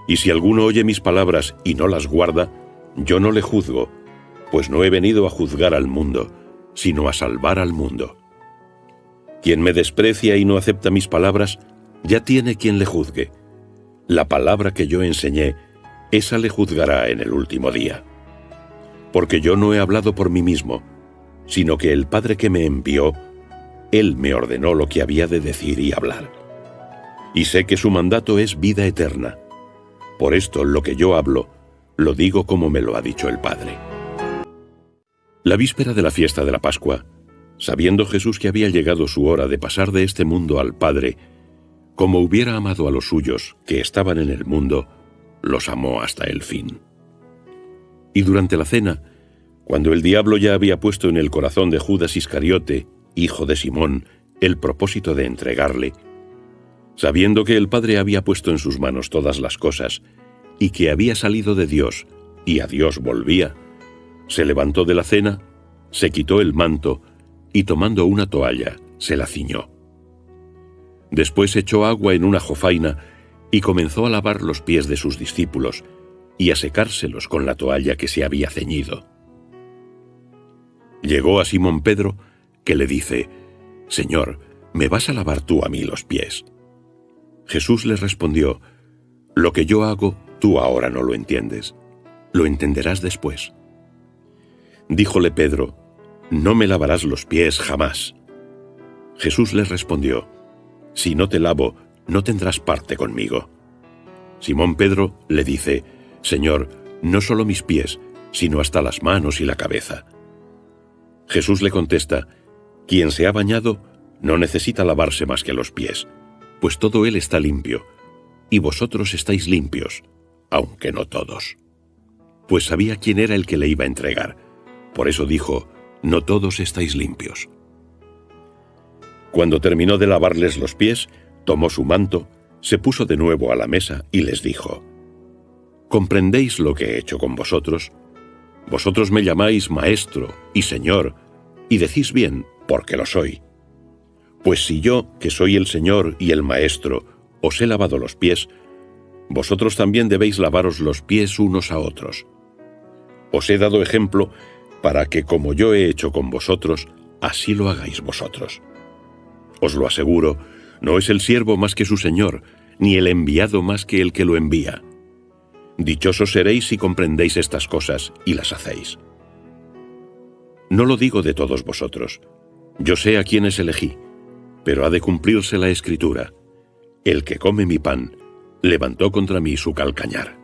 Y si alguno oye mis palabras y no las guarda, yo no le juzgo, pues no he venido a juzgar al mundo, sino a salvar al mundo. Quien me desprecia y no acepta mis palabras, ya tiene quien le juzgue. La palabra que yo enseñé, esa le juzgará en el último día. Porque yo no he hablado por mí mismo, sino que el Padre que me envió, Él me ordenó lo que había de decir y hablar. Y sé que su mandato es vida eterna. Por esto lo que yo hablo, lo digo como me lo ha dicho el Padre». La víspera de la fiesta de la Pascua, sabiendo Jesús que había llegado su hora de pasar de este mundo al Padre, como hubiera amado a los suyos que estaban en el mundo, los amó hasta el fin. Y durante la cena, cuando el diablo ya había puesto en el corazón de Judas Iscariote, hijo de Simón, el propósito de entregarle, sabiendo que el Padre había puesto en sus manos todas las cosas, y que había salido de Dios, y a Dios volvía, se levantó de la cena, se quitó el manto, y tomando una toalla, se la ciñó. Después echó agua en una jofaina, y comenzó a lavar los pies de sus discípulos, y a secárselos con la toalla que se había ceñido. Llegó a Simón Pedro, que le dice: «Señor, ¿me vas a lavar tú a mí los pies?». Jesús le respondió: «Lo que yo hago, tú ahora no lo entiendes. Lo entenderás después». Díjole Pedro: «No me lavarás los pies jamás». Jesús le respondió: «Si no te lavo, no tendrás parte conmigo». Simón Pedro le dice: «Señor, no solo mis pies, sino hasta las manos y la cabeza». Jesús le contesta: «Quien se ha bañado no necesita lavarse más que los pies, pues todo él está limpio, y vosotros estáis limpios, aunque no todos». Pues sabía quién era el que le iba a entregar. Por eso dijo: «No todos estáis limpios». Cuando terminó de lavarles los pies, tomó su manto, se puso de nuevo a la mesa y les dijo: «¿Comprendéis lo que he hecho con vosotros? Vosotros me llamáis Maestro y Señor, y decís bien, porque lo soy. Pues si yo, que soy el Señor y el Maestro, os he lavado los pies, vosotros también debéis lavaros los pies unos a otros. Os he dado ejemplo para que, como yo he hecho con vosotros, así lo hagáis vosotros. Os lo aseguro, no es el siervo más que su señor, ni el enviado más que el que lo envía. Dichosos seréis si comprendéis estas cosas y las hacéis. No lo digo de todos vosotros. Yo sé a quiénes elegí, pero ha de cumplirse la Escritura: el que come mi pan, levantó contra mí su calcañar.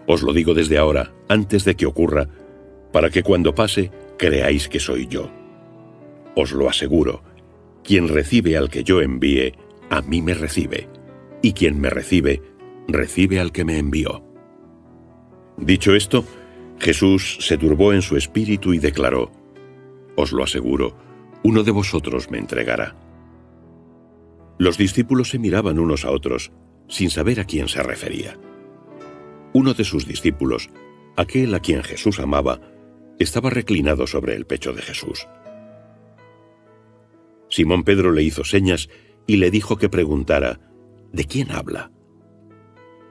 Os lo digo desde ahora, antes de que ocurra, para que cuando pase, creáis que soy yo. Os lo aseguro, quien recibe al que yo envíe, a mí me recibe, y quien me recibe, recibe al que me envió. Dicho esto, Jesús se turbó en su espíritu y declaró: Os lo aseguro, uno de vosotros me entregará. Los discípulos se miraban unos a otros, sin saber a quién se refería. Uno de sus discípulos, aquel a quien Jesús amaba, estaba reclinado sobre el pecho de Jesús. Simón Pedro le hizo señas y le dijo que preguntara: ¿de quién habla?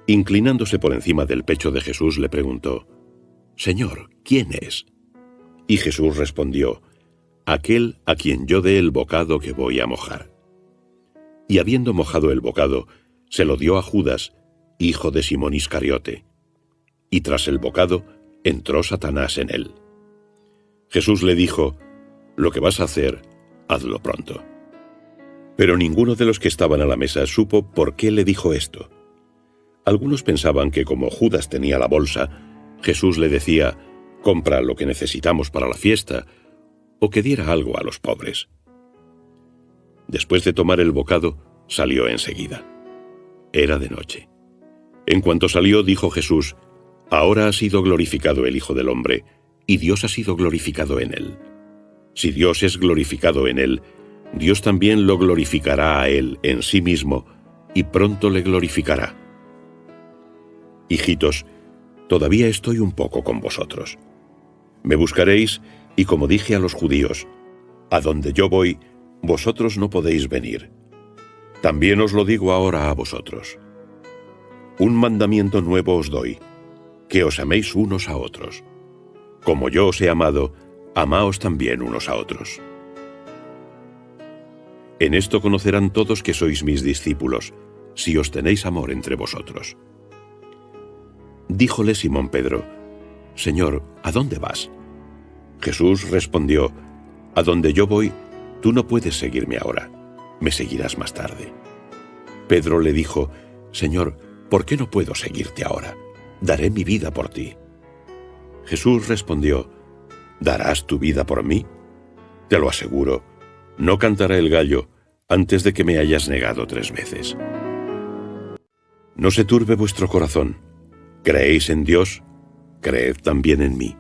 Inclinándose por encima del pecho de Jesús, le preguntó: Señor, ¿quién es? Y Jesús respondió: aquel a quien yo dé el bocado que voy a mojar. Y habiendo mojado el bocado, se lo dio a Judas, hijo de Simón Iscariote. Y tras el bocado, entró Satanás en él. Jesús le dijo: lo que vas a hacer, hazlo pronto. Pero ninguno de los que estaban a la mesa supo por qué le dijo esto. Algunos pensaban que como Judas tenía la bolsa, Jesús le decía: compra lo que necesitamos para la fiesta, o que diera algo a los pobres. Después de tomar el bocado, salió enseguida. Era de noche. En cuanto salió, dijo Jesús: ahora ha sido glorificado el Hijo del Hombre, y Dios ha sido glorificado en él. Si Dios es glorificado en él, Dios también lo glorificará a él en sí mismo, y pronto le glorificará. Hijitos, todavía estoy un poco con vosotros. Me buscaréis, y como dije a los judíos: a donde yo voy, vosotros no podéis venir. También os lo digo ahora a vosotros. Un mandamiento nuevo os doy, que os améis unos a otros. Como yo os he amado, amaos también unos a otros. En esto conocerán todos que sois mis discípulos, si os tenéis amor entre vosotros. Díjole Simón Pedro: Señor, ¿a dónde vas? Jesús respondió: a donde yo voy, tú no puedes seguirme ahora, me seguirás más tarde. Pedro le dijo: Señor, ¿por qué no puedo seguirte ahora? Daré mi vida por ti. Jesús respondió: ¿darás tu vida por mí? Te lo aseguro, no cantará el gallo antes de que me hayas negado 3 veces. No se turbe vuestro corazón. ¿Creéis en Dios? Creed también en mí.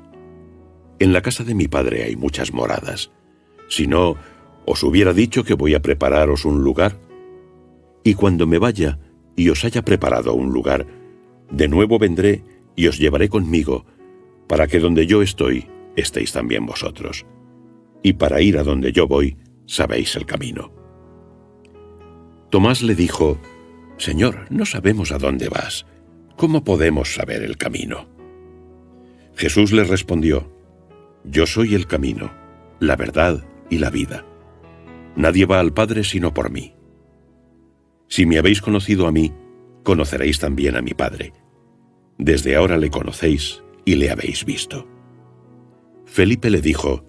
En la casa de mi Padre hay muchas moradas. Si no, os hubiera dicho que voy a prepararos un lugar. Y cuando me vaya y os haya preparado un lugar, de nuevo vendré y os llevaré conmigo, para que donde yo estoy, estéis también vosotros. Y para ir a donde yo voy, sabéis el camino. Tomás le dijo: Señor, no sabemos a dónde vas. ¿Cómo podemos saber el camino? Jesús le respondió: Yo soy el camino, la verdad y la vida. Nadie va al Padre sino por mí. Si me habéis conocido a mí, conoceréis también a mi Padre. Desde ahora le conocéis y le habéis visto. Felipe le dijo: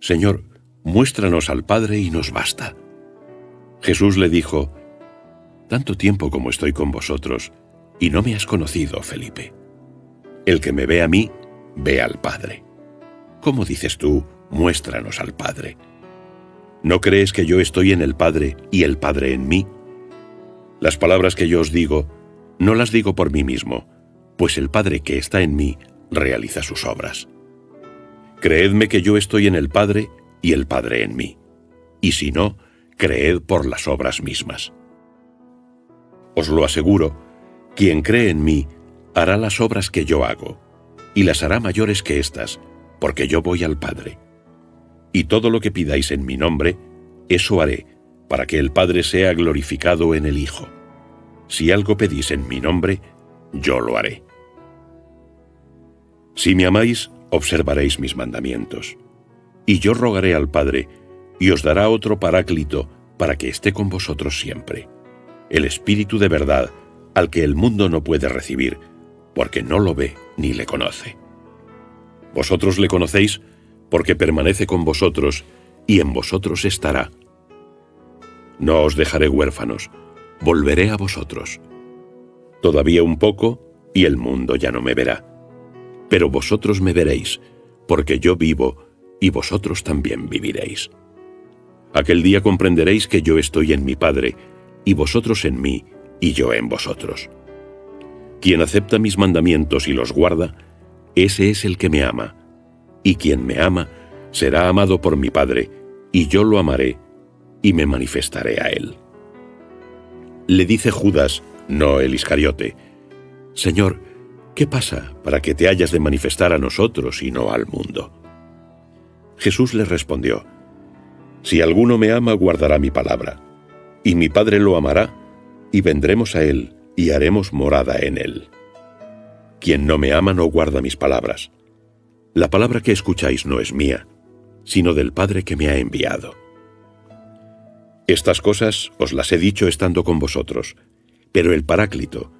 Señor, muéstranos al Padre y nos basta. Jesús le dijo: Tanto tiempo como estoy con vosotros, y no me has conocido, Felipe. El que me ve a mí, ve al Padre. ¿Cómo dices tú, muéstranos al Padre? ¿No crees que yo estoy en el Padre y el Padre en mí? Las palabras que yo os digo, no las digo por mí mismo, pues el Padre que está en mí realiza sus obras. Creedme que yo estoy en el Padre y el Padre en mí, y si no, creed por las obras mismas. Os lo aseguro, quien cree en mí hará las obras que yo hago, y las hará mayores que estas, porque yo voy al Padre. Y todo lo que pidáis en mi nombre, eso haré, para que el Padre sea glorificado en el Hijo. Si algo pedís en mi nombre, yo lo haré. Si me amáis, observaréis mis mandamientos. Y yo rogaré al Padre, y os dará otro Paráclito, para que esté con vosotros siempre, el Espíritu de verdad, al que el mundo no puede recibir, porque no lo ve ni le conoce. Vosotros le conocéis, porque permanece con vosotros, y en vosotros estará. No os dejaré huérfanos, volveré a vosotros. Todavía un poco, y el mundo ya no me verá. Pero vosotros me veréis, porque yo vivo, y vosotros también viviréis. Aquel día comprenderéis que yo estoy en mi Padre, y vosotros en mí, y yo en vosotros. Quien acepta mis mandamientos y los guarda, ese es el que me ama. Y quien me ama, será amado por mi Padre, y yo lo amaré, y me manifestaré a él. Le dice Judas, no el Iscariote: Señor, ¿qué pasa para que te hayas de manifestar a nosotros y no al mundo? Jesús le respondió: Si alguno me ama, guardará mi palabra, y mi Padre lo amará, y vendremos a él, y haremos morada en él. Quien no me ama no guarda mis palabras. La palabra que escucháis no es mía, sino del Padre que me ha enviado. Estas cosas os las he dicho estando con vosotros, pero el Paráclito,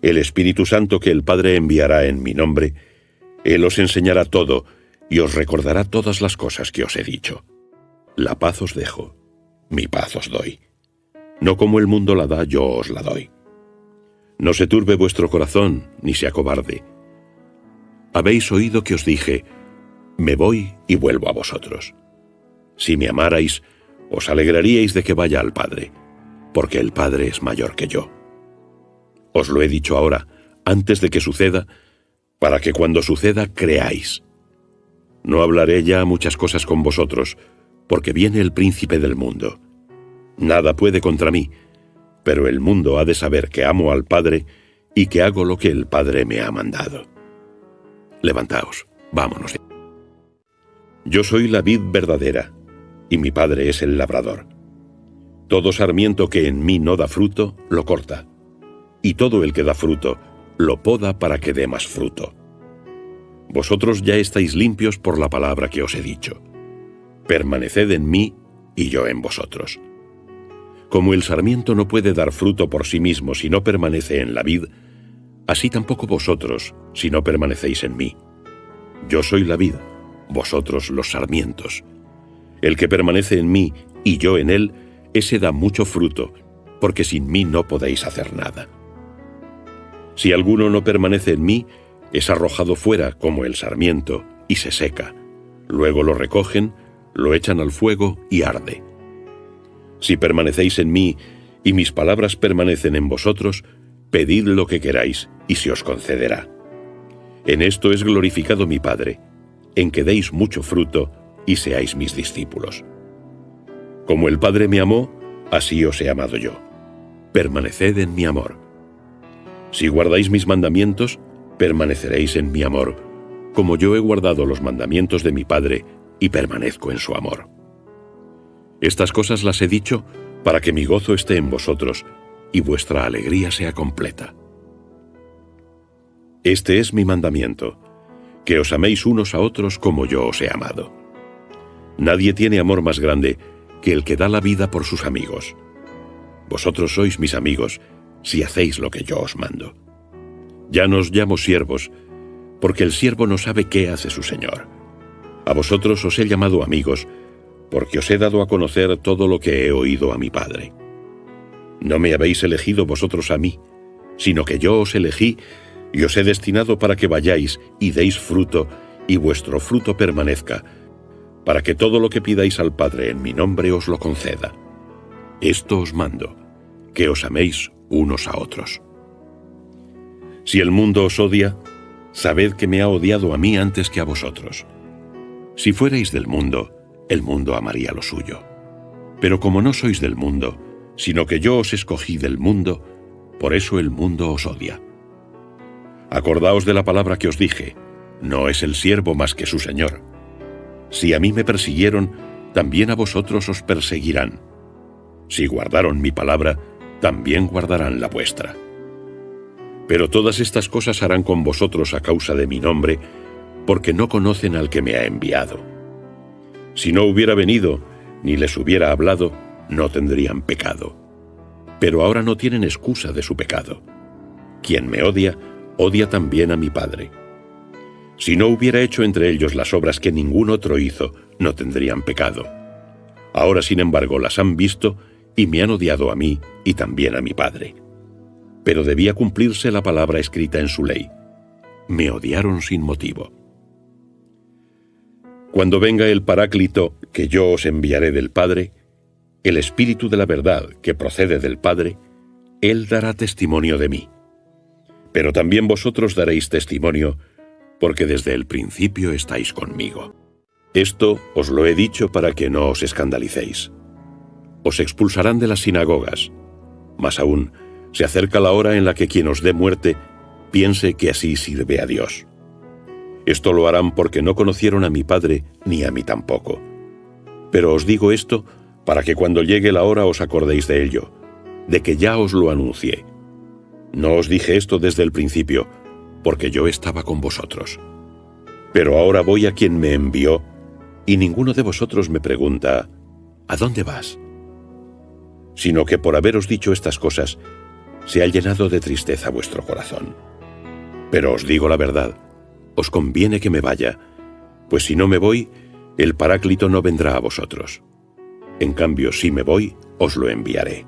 el Espíritu Santo que el Padre enviará en mi nombre, Él os enseñará todo y os recordará todas las cosas que os he dicho. La paz os dejo, mi paz os doy. No como el mundo la da, yo os la doy. No se turbe vuestro corazón, ni se acobarde. Habéis oído que os dije: me voy y vuelvo a vosotros. Si me amarais, os alegraríais de que vaya al Padre, porque el Padre es mayor que yo. Os lo he dicho ahora, antes de que suceda, para que cuando suceda creáis. No hablaré ya muchas cosas con vosotros, porque viene el príncipe del mundo. Nada puede contra mí, pero el mundo ha de saber que amo al Padre y que hago lo que el Padre me ha mandado. Levantaos, vámonos. Yo soy la vid verdadera, y mi Padre es el labrador. Todo sarmiento que en mí no da fruto, lo corta, y todo el que da fruto, lo poda para que dé más fruto. Vosotros ya estáis limpios por la palabra que os he dicho. Permaneced en mí, y yo en vosotros. Como el sarmiento no puede dar fruto por sí mismo si no permanece en la vid, así tampoco vosotros si no permanecéis en mí. Yo soy la vid, vosotros los sarmientos. El que permanece en mí y yo en él, ese da mucho fruto, porque sin mí no podéis hacer nada. Si alguno no permanece en mí, es arrojado fuera como el sarmiento y se seca. Luego lo recogen, lo echan al fuego y arde. Si permanecéis en mí y mis palabras permanecen en vosotros, pedid lo que queráis y se os concederá. En esto es glorificado mi Padre, en que deis mucho fruto y seáis mis discípulos. Como el Padre me amó, así os he amado yo. Permaneced en mi amor. Si guardáis mis mandamientos, permaneceréis en mi amor, como yo he guardado los mandamientos de mi Padre y permanezco en su amor. Estas cosas las he dicho para que mi gozo esté en vosotros y vuestra alegría sea completa. Este es mi mandamiento, que os améis unos a otros como yo os he amado. Nadie tiene amor más grande que el que da la vida por sus amigos. Vosotros sois mis amigos si hacéis lo que yo os mando. Ya no os llamo siervos, porque el siervo no sabe qué hace su señor. A vosotros os he llamado amigos, porque os he dado a conocer todo lo que he oído a mi Padre. No me habéis elegido vosotros a mí, sino que yo os elegí y os he destinado para que vayáis y deis fruto, y vuestro fruto permanezca, para que todo lo que pidáis al Padre en mi nombre os lo conceda. Esto os mando, que os améis unos a otros. Si el mundo os odia, sabed que me ha odiado a mí antes que a vosotros. Si fuerais del mundo, el mundo amaría lo suyo. Pero como no sois del mundo, sino que yo os escogí del mundo, por eso el mundo os odia. Acordaos de la palabra que os dije: no es el siervo más que su señor. Si a mí me persiguieron, también a vosotros os perseguirán. Si guardaron mi palabra, también guardarán la vuestra. Pero todas estas cosas harán con vosotros a causa de mi nombre, porque no conocen al que me ha enviado. Si no hubiera venido, ni les hubiera hablado, no tendrían pecado. Pero ahora no tienen excusa de su pecado. Quien me odia, odia también a mi Padre. Si no hubiera hecho entre ellos las obras que ningún otro hizo, no tendrían pecado. Ahora, sin embargo, las han visto y me han odiado a mí y también a mi Padre. Pero debía cumplirse la palabra escrita en su ley: me odiaron sin motivo. Cuando venga el Paráclito, que yo os enviaré del Padre, el Espíritu de la verdad que procede del Padre, Él dará testimonio de mí. Pero también vosotros daréis testimonio, porque desde el principio estáis conmigo. Esto os lo he dicho para que no os escandalicéis. Os expulsarán de las sinagogas. Más aún, se acerca la hora en la que quien os dé muerte piense que así sirve a Dios. Esto lo harán porque no conocieron a mi Padre ni a mí tampoco. Pero os digo esto para que cuando llegue la hora os acordéis de ello, de que ya os lo anuncié. No os dije esto desde el principio, porque yo estaba con vosotros. Pero ahora voy a quien me envió, y ninguno de vosotros me pregunta, ¿a dónde vas? Sino que por haberos dicho estas cosas, se ha llenado de tristeza vuestro corazón. Pero os digo la verdad, os conviene que me vaya, pues si no me voy, el Paráclito no vendrá a vosotros. En cambio, si me voy, os lo enviaré.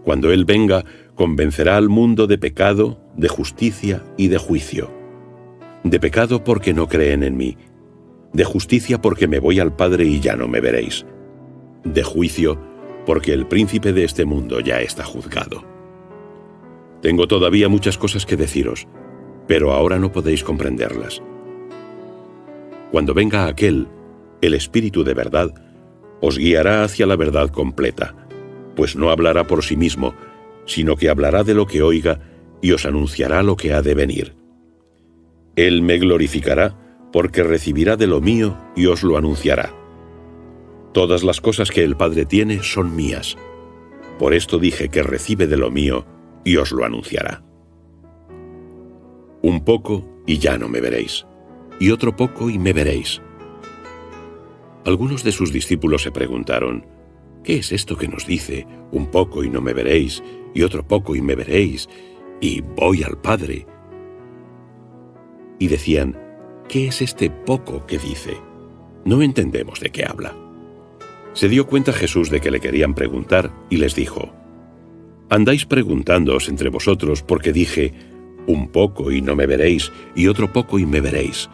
Cuando Él venga, convencerá al mundo de pecado, de justicia y de juicio. De pecado porque no creen en mí. De justicia porque me voy al Padre y ya no me veréis. De juicio porque el príncipe de este mundo ya está juzgado. Tengo todavía muchas cosas que deciros, pero ahora no podéis comprenderlas. Cuando venga aquel, el Espíritu de verdad, os guiará hacia la verdad completa, pues no hablará por sí mismo, sino que hablará de lo que oiga y os anunciará lo que ha de venir. Él me glorificará, porque recibirá de lo mío y os lo anunciará. Todas las cosas que el Padre tiene son mías. Por esto dije que recibe de lo mío y os lo anunciará. Un poco y ya no me veréis, y otro poco y me veréis. Algunos de sus discípulos se preguntaron, ¿qué es esto que nos dice, un poco y no me veréis, y otro poco y me veréis, y voy al Padre? Y decían, ¿qué es este poco que dice? No entendemos de qué habla. Se dio cuenta Jesús de que le querían preguntar y les dijo, andáis preguntándoos entre vosotros porque dije, un poco y no me veréis, y otro poco y me veréis.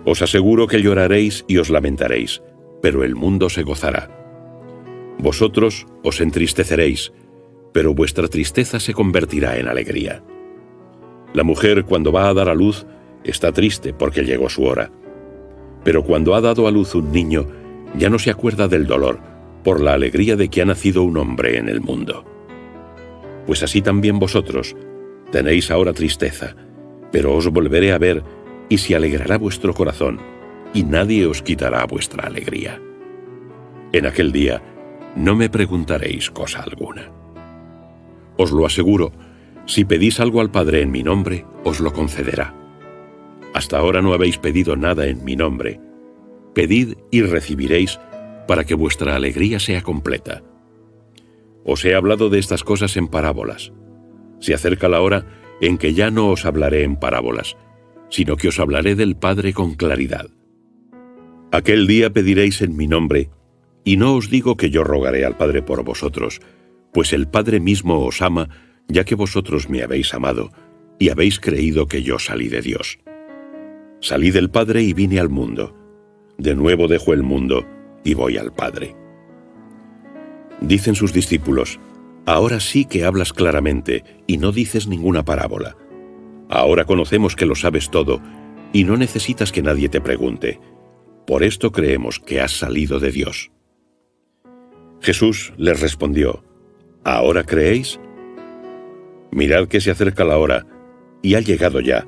Os aseguro que lloraréis y os lamentaréis, pero el mundo se gozará. Vosotros os entristeceréis, pero vuestra tristeza se convertirá en alegría. La mujer, cuando va a dar a luz, está triste porque llegó su hora. Pero cuando ha dado a luz un niño, ya no se acuerda del dolor, por la alegría de que ha nacido un hombre en el mundo. Pues así también vosotros tenéis ahora tristeza, pero os volveré a ver y se alegrará vuestro corazón, y nadie os quitará vuestra alegría. En aquel día no me preguntaréis cosa alguna. Os lo aseguro, si pedís algo al Padre en mi nombre, os lo concederá. Hasta ahora no habéis pedido nada en mi nombre. Pedid y recibiréis, para que vuestra alegría sea completa. Os he hablado de estas cosas en parábolas. Se acerca la hora en que ya no os hablaré en parábolas, sino que os hablaré del Padre con claridad. Aquel día pediréis en mi nombre, y no os digo que yo rogaré al Padre por vosotros, pues el Padre mismo os ama, ya que vosotros me habéis amado, y habéis creído que yo salí de Dios. Salí del Padre y vine al mundo. De nuevo dejo el mundo y voy al Padre. Dicen sus discípulos, ahora sí que hablas claramente y no dices ninguna parábola. Ahora conocemos que lo sabes todo y no necesitas que nadie te pregunte. Por esto creemos que has salido de Dios. Jesús les respondió, ¿ahora creéis? Mirad que se acerca la hora, y ha llegado ya,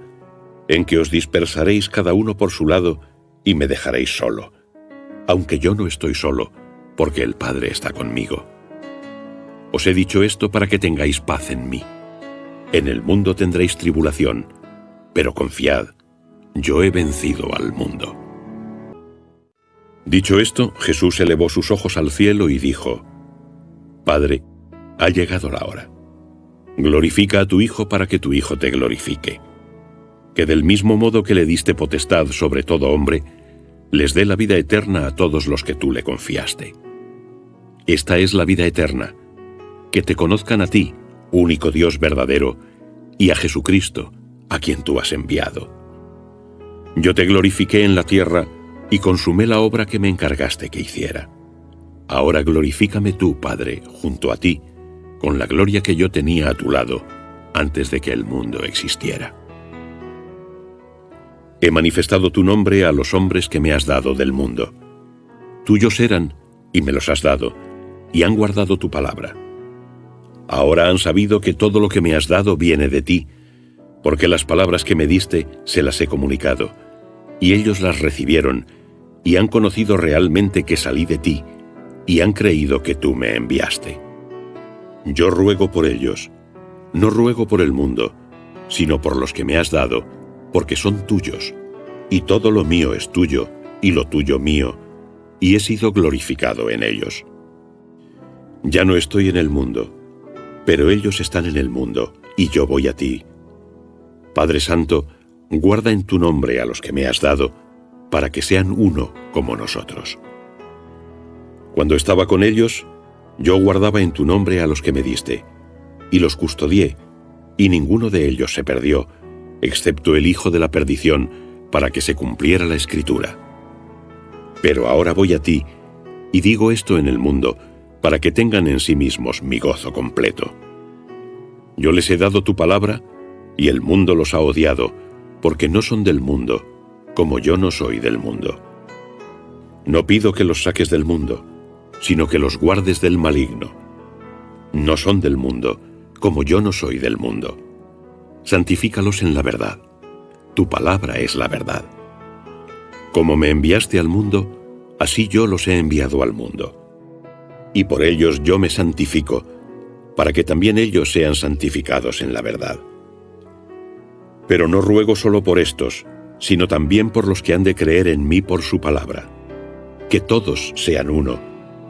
en que os dispersaréis cada uno por su lado y me dejaréis solo, aunque yo no estoy solo, porque el Padre está conmigo. Os he dicho esto para que tengáis paz en mí. En el mundo tendréis tribulación, pero confiad, yo he vencido al mundo. Dicho esto, Jesús elevó sus ojos al cielo y dijo, Padre, ha llegado la hora. Glorifica a tu Hijo para que tu Hijo te glorifique. Que del mismo modo que le diste potestad sobre todo hombre, les dé la vida eterna a todos los que tú le confiaste. Esta es la vida eterna, que te conozcan a ti, único Dios verdadero, y a Jesucristo, a quien tú has enviado. Yo te glorifiqué en la tierra y consumé la obra que me encargaste que hiciera. Ahora glorifícame tú, Padre, junto a ti, con la gloria que yo tenía a tu lado antes de que el mundo existiera. He manifestado tu nombre a los hombres que me has dado del mundo. Tuyos eran, y me los has dado, y han guardado tu palabra. Ahora han sabido que todo lo que me has dado viene de ti, porque las palabras que me diste se las he comunicado, y ellos las recibieron, y han conocido realmente que salí de ti, y han creído que tú me enviaste. Yo ruego por ellos, no ruego por el mundo, sino por los que me has dado, porque son tuyos, y todo lo mío es tuyo, y lo tuyo mío, y he sido glorificado en ellos. Ya no estoy en el mundo, pero ellos están en el mundo, y yo voy a ti. Padre Santo, guarda en tu nombre a los que me has dado, para que sean uno como nosotros. Cuando estaba con ellos, yo guardaba en tu nombre a los que me diste, y los custodié, y ninguno de ellos se perdió, excepto el hijo de la perdición, para que se cumpliera la Escritura. Pero ahora voy a ti, y digo esto en el mundo, para que tengan en sí mismos mi gozo completo. Yo les he dado tu palabra, y el mundo los ha odiado, porque no son del mundo, como yo no soy del mundo. No pido que los saques del mundo, sino que los guardes del maligno. No son del mundo, como yo no soy del mundo. Santifícalos en la verdad. Tu palabra es la verdad. Como me enviaste al mundo, así yo los he enviado al mundo. Y por ellos yo me santifico, para que también ellos sean santificados en la verdad. Pero no ruego solo por estos, sino también por los que han de creer en mí por su palabra. Que todos sean uno,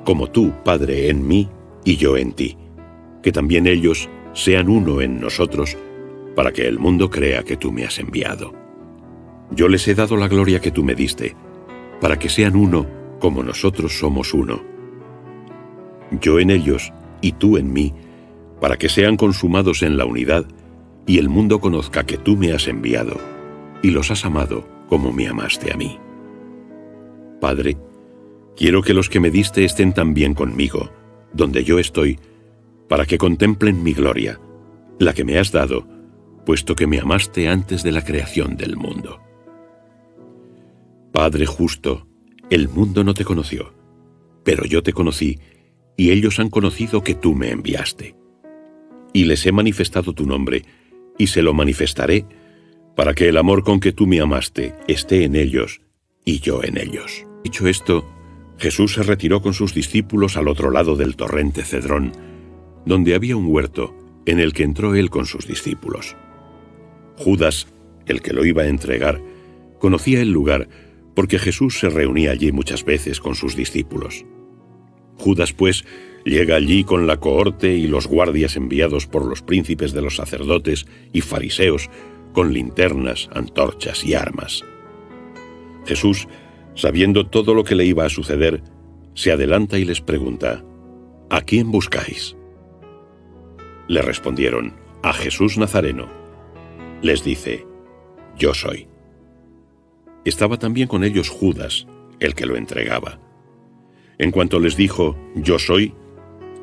como tú, Padre, en mí y yo en ti. Que también ellos sean uno en nosotros, para que el mundo crea que tú me has enviado. Yo les he dado la gloria que tú me diste, para que sean uno como nosotros somos uno. Yo en ellos y tú en mí, para que sean consumados en la unidad, y el mundo conozca que tú me has enviado, y los has amado como me amaste a mí. Padre, quiero que los que me diste estén también conmigo, donde yo estoy, para que contemplen mi gloria, la que me has dado, puesto que me amaste antes de la creación del mundo. Padre justo, el mundo no te conoció, pero yo te conocí, y ellos han conocido que tú me enviaste. Y les he manifestado tu nombre, y se lo manifestaré, para que el amor con que tú me amaste esté en ellos, y yo en ellos. Dicho esto, Jesús se retiró con sus discípulos al otro lado del torrente Cedrón, donde había un huerto, en el que entró él con sus discípulos. Judas, el que lo iba a entregar, conocía el lugar, porque Jesús se reunía allí muchas veces con sus discípulos. Judas, pues, llega allí con la cohorte y los guardias enviados por los príncipes de los sacerdotes y fariseos, con linternas, antorchas y armas. Jesús, sabiendo todo lo que le iba a suceder, se adelanta y les pregunta: ¿A quién buscáis? Le respondieron: a Jesús Nazareno. Les dice: Yo soy. Estaba también con ellos Judas, el que lo entregaba. En cuanto les dijo: Yo soy,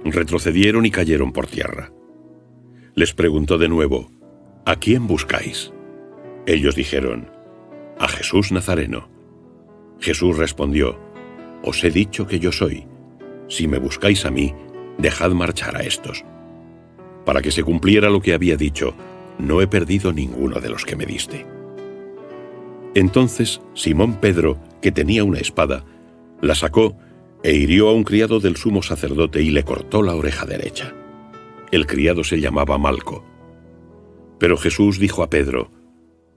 retrocedieron y cayeron por tierra. Les preguntó de nuevo: ¿A quién buscáis? Ellos dijeron: a Jesús Nazareno. Jesús respondió: Os he dicho que yo soy. Si me buscáis a mí, dejad marchar a estos. Para que se cumpliera lo que había dicho: no he perdido ninguno de los que me diste. Entonces Simón Pedro, que tenía una espada, la sacó e hirió a un criado del sumo sacerdote y le cortó la oreja derecha. El criado se llamaba Malco. Pero Jesús dijo a Pedro: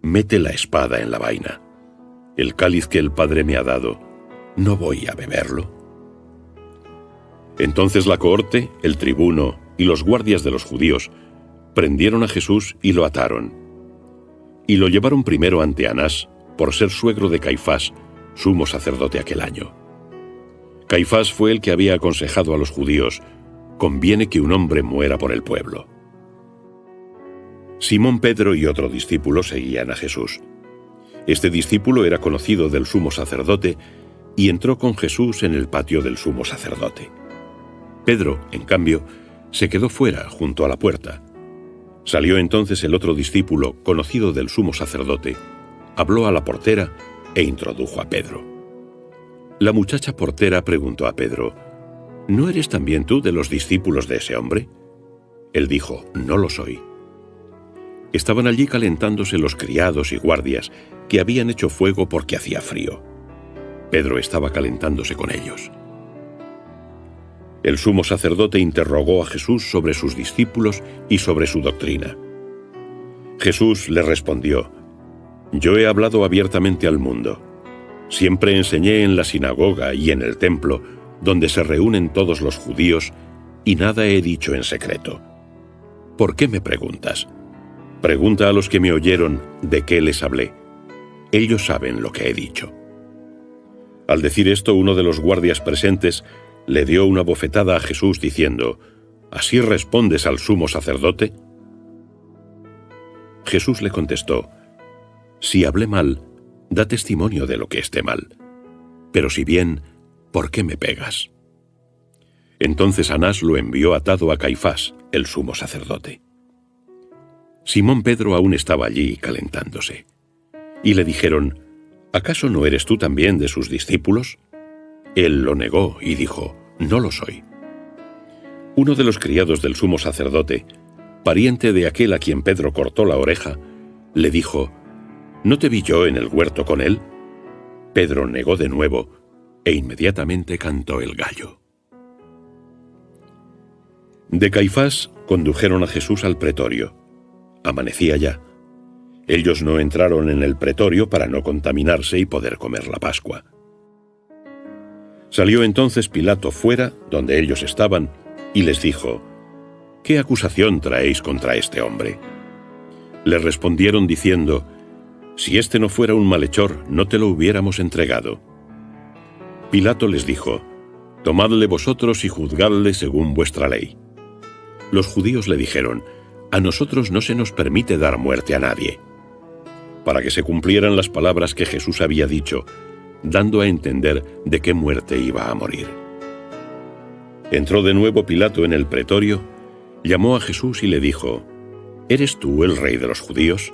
Mete la espada en la vaina. El cáliz que el Padre me ha dado, ¿no voy a beberlo? Entonces la cohorte, el tribuno y los guardias de los judíos prendieron a Jesús y lo ataron. Y lo llevaron primero ante Anás, por ser suegro de Caifás, sumo sacerdote aquel año. Caifás fue el que había aconsejado a los judíos: conviene que un hombre muera por el pueblo. Simón Pedro y otro discípulo seguían a Jesús. Este discípulo era conocido del sumo sacerdote y entró con Jesús en el patio del sumo sacerdote. Pedro, en cambio, se quedó fuera, junto a la puerta. Salió entonces el otro discípulo, conocido del sumo sacerdote, habló a la portera e introdujo a Pedro. La muchacha portera preguntó a Pedro: ¿No eres también tú de los discípulos de ese hombre? Él dijo: No lo soy. Estaban allí calentándose los criados y guardias, que habían hecho fuego porque hacía frío. Pedro estaba calentándose con ellos. El sumo sacerdote interrogó a Jesús sobre sus discípulos y sobre su doctrina. Jesús le respondió: Yo he hablado abiertamente al mundo. Siempre enseñé en la sinagoga y en el templo, donde se reúnen todos los judíos, y nada he dicho en secreto. ¿Por qué me preguntas? Pregunta a los que me oyeron de qué les hablé. Ellos saben lo que he dicho. Al decir esto, uno de los guardias presentes le dio una bofetada a Jesús diciendo: ¿Así respondes al sumo sacerdote? Jesús le contestó: Si hablé mal, da testimonio de lo que esté mal. Pero si bien, ¿por qué me pegas? Entonces Anás lo envió atado a Caifás, el sumo sacerdote. Simón Pedro aún estaba allí calentándose. Y le dijeron: ¿Acaso no eres tú también de sus discípulos? Él lo negó y dijo: No lo soy. Uno de los criados del sumo sacerdote, pariente de aquel a quien Pedro cortó la oreja, le dijo: ¿No te vi yo en el huerto con él? Pedro negó de nuevo, e inmediatamente cantó el gallo. De Caifás condujeron a Jesús al pretorio. Amanecía ya. Ellos no entraron en el pretorio para no contaminarse y poder comer la Pascua. Salió entonces Pilato fuera, donde ellos estaban, y les dijo: ¿Qué acusación traéis contra este hombre? Le respondieron diciendo: Si este no fuera un malhechor, no te lo hubiéramos entregado. Pilato les dijo: Tomadle vosotros y juzgadle según vuestra ley. Los judíos le dijeron: A nosotros no se nos permite dar muerte a nadie. Para que se cumplieran las palabras que Jesús había dicho, dando a entender de qué muerte iba a morir. Entró de nuevo Pilato en el pretorio, llamó a Jesús y le dijo: ¿Eres tú el rey de los judíos?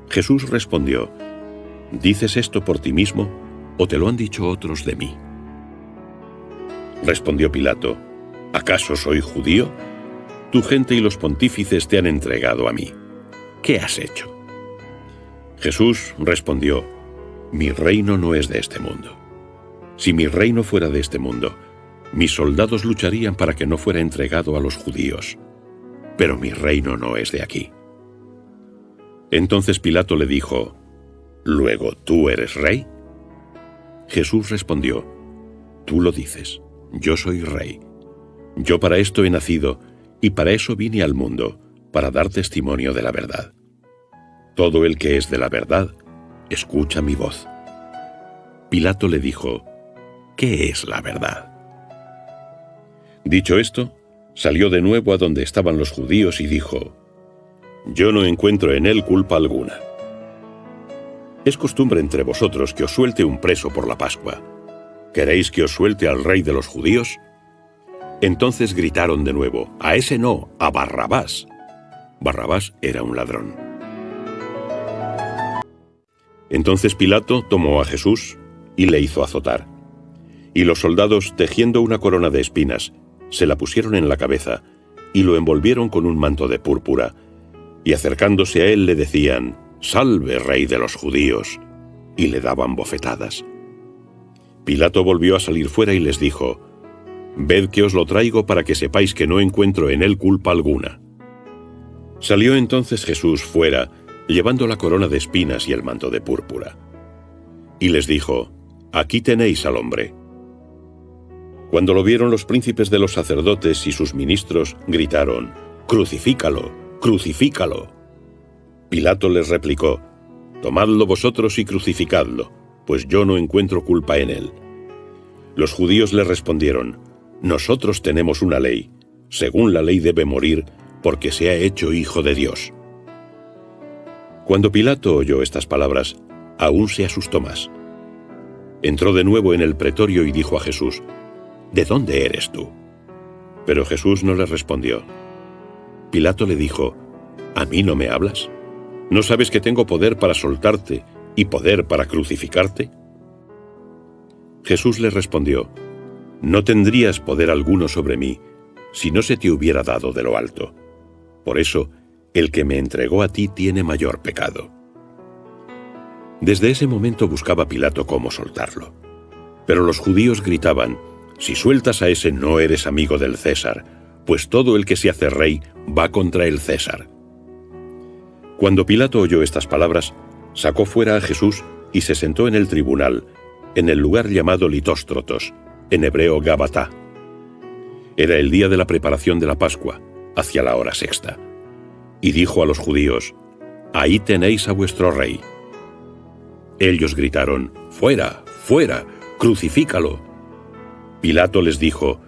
Jesús respondió: ¿Dices esto por ti mismo, o te lo han dicho otros de mí? Respondió Pilato: ¿Acaso soy judío? Tu gente y los pontífices te han entregado a mí. ¿Qué has hecho? Jesús respondió: Mi reino no es de este mundo. Si mi reino fuera de este mundo, mis soldados lucharían para que no fuera entregado a los judíos. Pero mi reino no es de aquí. Entonces Pilato le dijo: ¿Luego tú eres rey? Jesús respondió: Tú lo dices, yo soy rey. Yo para esto he nacido, y para eso vine al mundo, para dar testimonio de la verdad. Todo el que es de la verdad, escucha mi voz. Pilato le dijo: ¿Qué es la verdad? Dicho esto, salió de nuevo a donde estaban los judíos y dijo: Yo no encuentro en él culpa alguna. Es costumbre entre vosotros que os suelte un preso por la Pascua. ¿Queréis que os suelte al rey de los judíos? Entonces gritaron de nuevo: A ese no, a Barrabás. Barrabás era un ladrón. Entonces Pilato tomó a Jesús y le hizo azotar. Y los soldados, tejiendo una corona de espinas, se la pusieron en la cabeza y lo envolvieron con un manto de púrpura, y acercándose a él le decían: «Salve, rey de los judíos», y le daban bofetadas. Pilato volvió a salir fuera y les dijo: «Ved que os lo traigo para que sepáis que no encuentro en él culpa alguna». Salió entonces Jesús fuera, llevando la corona de espinas y el manto de púrpura. Y les dijo: «Aquí tenéis al hombre». Cuando lo vieron los príncipes de los sacerdotes y sus ministros, gritaron: «¡Crucifícalo! ¡Crucifícalo!». Pilato les replicó: «Tomadlo vosotros y crucificadlo, pues yo no encuentro culpa en él». Los judíos le respondieron: «Nosotros tenemos una ley. Según la ley debe morir, porque se ha hecho hijo de Dios». Cuando Pilato oyó estas palabras, aún se asustó más. Entró de nuevo en el pretorio y dijo a Jesús: «¿De dónde eres tú?». Pero Jesús no le respondió. Pilato le dijo: «¿A mí no me hablas? ¿No sabes que tengo poder para soltarte y poder para crucificarte?». Jesús le respondió: «No tendrías poder alguno sobre mí si no se te hubiera dado de lo alto. Por eso, el que me entregó a ti tiene mayor pecado». Desde ese momento buscaba Pilato cómo soltarlo. Pero los judíos gritaban: «Si sueltas a ese no eres amigo del César, pues todo el que se hace rey va contra el César». Cuando Pilato oyó estas palabras, sacó fuera a Jesús y se sentó en el tribunal, en el lugar llamado Litóstrotos, en hebreo Gabatá. Era el día de la preparación de la Pascua, hacia la hora sexta. Y dijo a los judíos: «Ahí tenéis a vuestro rey». Ellos gritaron: «¡Fuera, fuera! ¡Crucifícalo!». Pilato les dijo: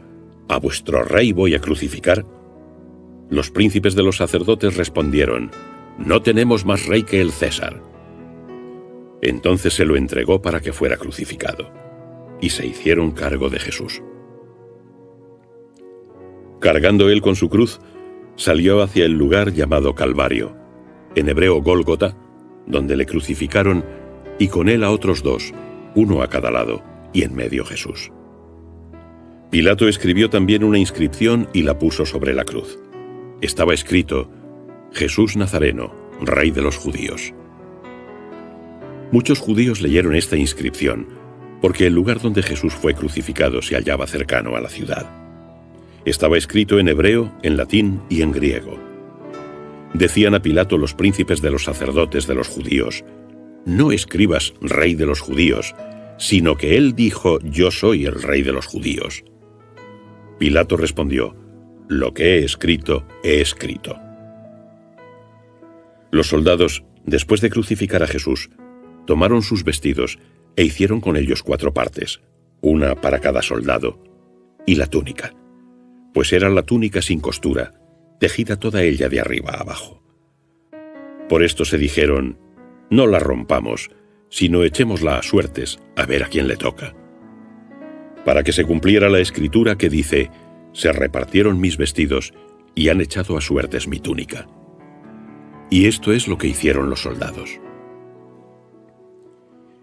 «¿A vuestro rey voy a crucificar?». Los príncipes de los sacerdotes respondieron: «No tenemos más rey que el César». Entonces se lo entregó para que fuera crucificado, y se hicieron cargo de Jesús. Cargando él con su cruz, salió hacia el lugar llamado Calvario, en hebreo Gólgota, donde le crucificaron, y con él a otros dos, uno a cada lado, y en medio Jesús. Pilato escribió también una inscripción y la puso sobre la cruz. Estaba escrito: «Jesús Nazareno, Rey de los Judíos». Muchos judíos leyeron esta inscripción, porque el lugar donde Jesús fue crucificado se hallaba cercano a la ciudad. Estaba escrito en hebreo, en latín y en griego. Decían a Pilato los príncipes de los sacerdotes de los judíos: «No escribas Rey de los Judíos, sino que él dijo: Yo soy el Rey de los Judíos». Pilato respondió: «Lo que he escrito, he escrito». Los soldados, después de crucificar a Jesús, tomaron sus vestidos e hicieron con ellos 4 partes, una para cada soldado, y la túnica, pues era la túnica sin costura, tejida toda ella de arriba a abajo. Por esto se dijeron: «No la rompamos, sino echémosla a suertes, a ver a quién le toca». Para que se cumpliera la escritura que dice: «Se repartieron mis vestidos y han echado a suertes mi túnica». Y esto es lo que hicieron los soldados.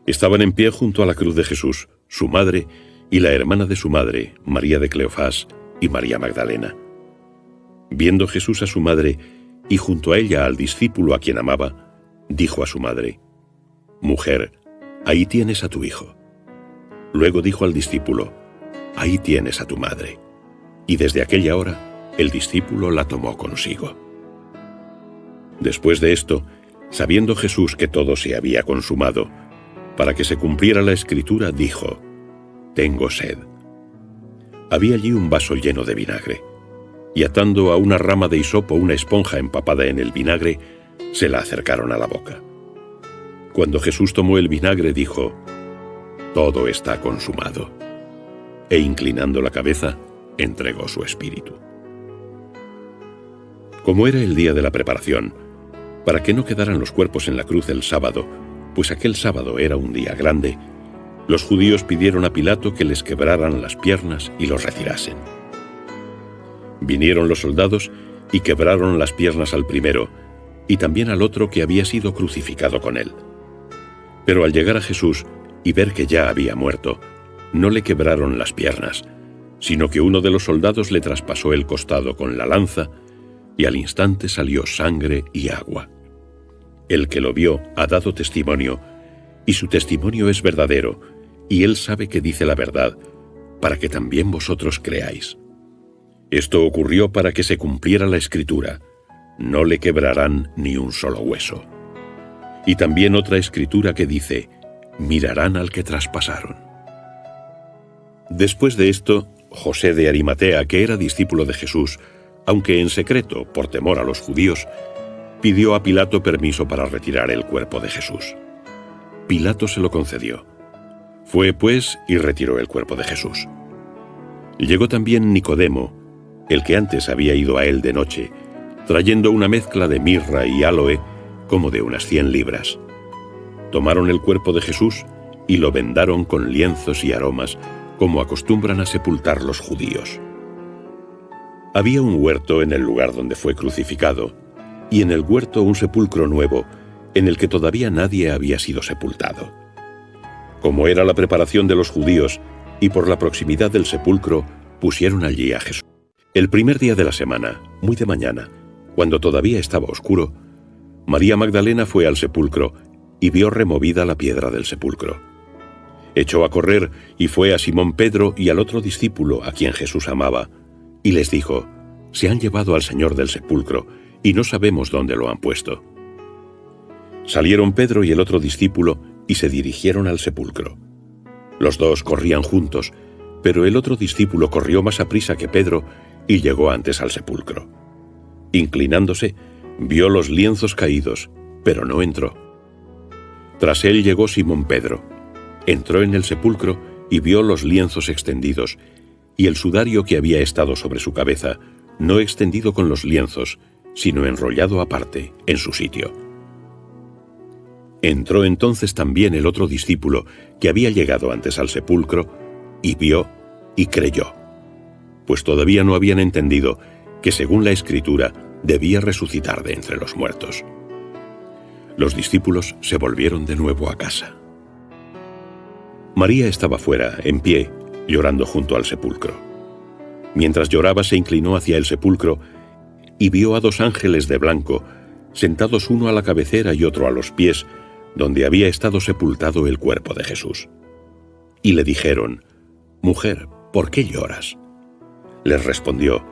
Estaban en pie junto a la cruz de Jesús, su madre y la hermana de su madre, María de Cleofás y María Magdalena. Viendo Jesús a su madre y junto a ella al discípulo a quien amaba, dijo a su madre: «Mujer, ahí tienes a tu hijo». Luego dijo al discípulo: «Ahí tienes a tu madre». Y desde aquella hora el discípulo la tomó consigo. Después de esto, sabiendo Jesús que todo se había consumado, para que se cumpliera la escritura, dijo: «Tengo sed». Había allí un vaso lleno de vinagre, y atando a una rama de hisopo una esponja empapada en el vinagre, se la acercaron a la boca. Cuando Jesús tomó el vinagre, dijo: «Todo está consumado», e inclinando la cabeza, entregó su espíritu. Como era el día de la preparación, para que no quedaran los cuerpos en la cruz el sábado, pues aquel sábado era un día grande, los judíos pidieron a Pilato que les quebraran las piernas y los retirasen. Vinieron los soldados y quebraron las piernas al primero, y también al otro que había sido crucificado con él. Pero al llegar a Jesús y ver que ya había muerto, no le quebraron las piernas, sino que uno de los soldados le traspasó el costado con la lanza, y al instante salió sangre y agua. El que lo vio ha dado testimonio, y su testimonio es verdadero, y él sabe que dice la verdad, para que también vosotros creáis. Esto ocurrió para que se cumpliera la escritura: no le quebrarán ni un solo hueso. Y también otra escritura que dice: mirarán al que traspasaron. Después de esto, José de Arimatea, que era discípulo de Jesús, aunque en secreto, por temor a los judíos, pidió a Pilato permiso para retirar el cuerpo de Jesús. Pilato se lo concedió. Fue, pues, y retiró el cuerpo de Jesús. Llegó también Nicodemo, el que antes había ido a él de noche, trayendo una mezcla de mirra y áloe, como de unas 100 libras. Tomaron el cuerpo de Jesús y lo vendaron con lienzos y aromas, como acostumbran a sepultar los judíos. Había un huerto en el lugar donde fue crucificado, y en el huerto un sepulcro nuevo, en el que todavía nadie había sido sepultado. Como era la preparación de los judíos, y por la proximidad del sepulcro, pusieron allí a Jesús. El primer día de la semana, muy de mañana, cuando todavía estaba oscuro, María Magdalena fue al sepulcro y vio removida la piedra del sepulcro. Echó a correr y fue a Simón Pedro y al otro discípulo a quien Jesús amaba, y les dijo: «Se han llevado al Señor del sepulcro, y no sabemos dónde lo han puesto». Salieron Pedro y el otro discípulo y se dirigieron al sepulcro. Los dos corrían juntos, pero el otro discípulo corrió más aprisa que Pedro y llegó antes al sepulcro. Inclinándose, vio los lienzos caídos, pero no entró. Tras él llegó Simón Pedro. Entró en el sepulcro y vio los lienzos extendidos, y el sudario que había estado sobre su cabeza, no extendido con los lienzos, sino enrollado aparte, en su sitio. Entró entonces también el otro discípulo, que había llegado antes al sepulcro, y vio y creyó, pues todavía no habían entendido que, según la Escritura, debía resucitar de entre los muertos. Los discípulos se volvieron de nuevo a casa. María estaba fuera, en pie, llorando junto al sepulcro. Mientras lloraba, se inclinó hacia el sepulcro y vio a dos ángeles de blanco, sentados uno a la cabecera y otro a los pies, donde había estado sepultado el cuerpo de Jesús. Y le dijeron: «Mujer, ¿por qué lloras?» Les respondió: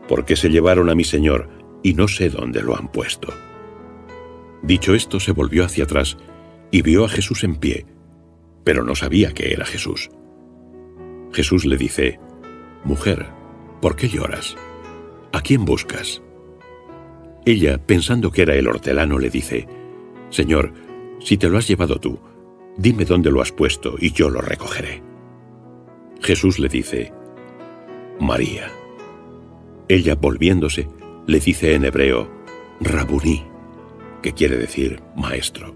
«Porque se llevaron a mi Señor, y no sé dónde lo han puesto». Dicho esto, se volvió hacia atrás y vio a Jesús en pie, pero no sabía que era Jesús. Jesús le dice: «Mujer, ¿por qué lloras? ¿A quién buscas?» Ella, pensando que era el hortelano, le dice: «Señor, si te lo has llevado tú, dime dónde lo has puesto y yo lo recogeré». Jesús le dice: «María». Ella, volviéndose, le dice en hebreo: «Rabuní», que quiere decir maestro.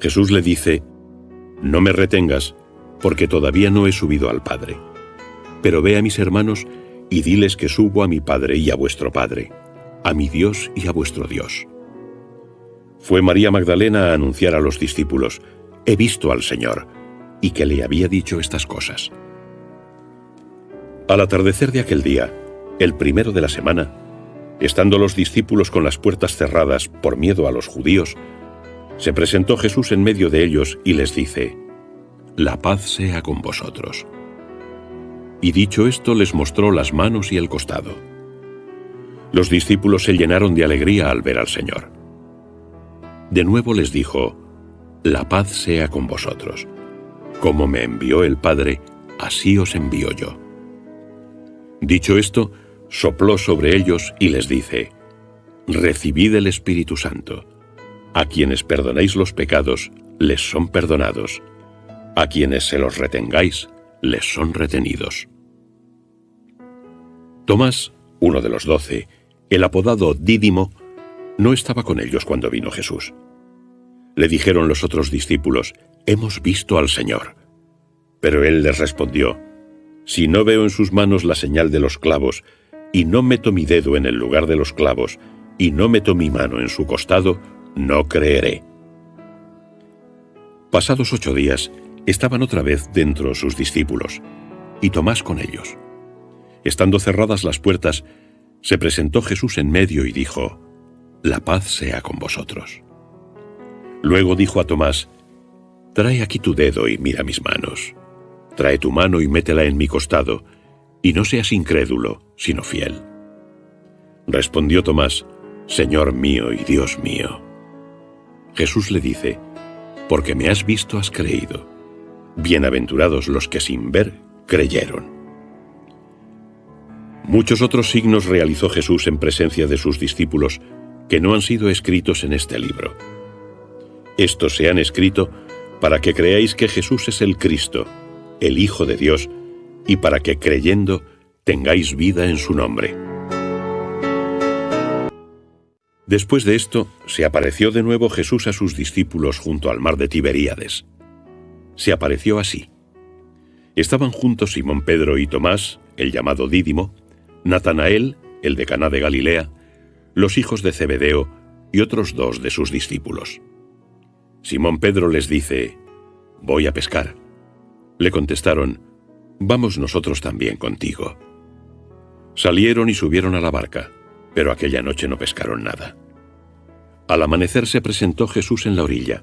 Jesús le dice: «No me retengas, porque todavía no he subido al Padre. Pero ve a mis hermanos y diles que subo a mi Padre y a vuestro Padre, a mi Dios y a vuestro Dios». Fue María Magdalena a anunciar a los discípulos: «He visto al Señor», y que le había dicho estas cosas. Al atardecer de aquel día, el primero de la semana, estando los discípulos con las puertas cerradas por miedo a los judíos, se presentó Jesús en medio de ellos y les dice: «La paz sea con vosotros». Y dicho esto, les mostró las manos y el costado. Los discípulos se llenaron de alegría al ver al Señor. De nuevo les dijo: «La paz sea con vosotros. Como me envió el Padre, así os envío yo». Dicho esto, sopló sobre ellos y les dice: «Recibid el Espíritu Santo. A quienes perdonéis los pecados, les son perdonados. A quienes se los retengáis, les son retenidos». Tomás, uno de los 12, el apodado Dídimo, no estaba con ellos cuando vino Jesús. Le dijeron los otros discípulos: «Hemos visto al Señor». Pero él les respondió: «Si no veo en sus manos la señal de los clavos, y no meto mi dedo en el lugar de los clavos, y no meto mi mano en su costado, no creeré». Pasados 8 días, estaban otra vez dentro sus discípulos, y Tomás con ellos. Estando cerradas las puertas, se presentó Jesús en medio y dijo: «La paz sea con vosotros». Luego dijo a Tomás: «Trae aquí tu dedo y mira mis manos. Trae tu mano y métela en mi costado, y no seas incrédulo, sino fiel». Respondió Tomás: «Señor mío y Dios mío». Jesús le dice: «Porque me has visto has creído. Bienaventurados los que sin ver creyeron». Muchos otros signos realizó Jesús en presencia de sus discípulos que no han sido escritos en este libro. Estos se han escrito para que creáis que Jesús es el Cristo, el Hijo de Dios, y para que, creyendo, tengáis vida en su nombre. Después de esto, se apareció de nuevo Jesús a sus discípulos junto al mar de Tiberíades. se apareció así. Estaban juntos Simón Pedro y Tomás, el llamado Dídimo, Natanael, el de Caná de Galilea, los hijos de Zebedeo y otros 2 de sus discípulos. Simón Pedro les dice: «Voy a pescar». Le contestaron: «Vamos nosotros también contigo». Salieron y subieron a la barca, pero aquella noche no pescaron nada. Al amanecer se presentó Jesús en la orilla,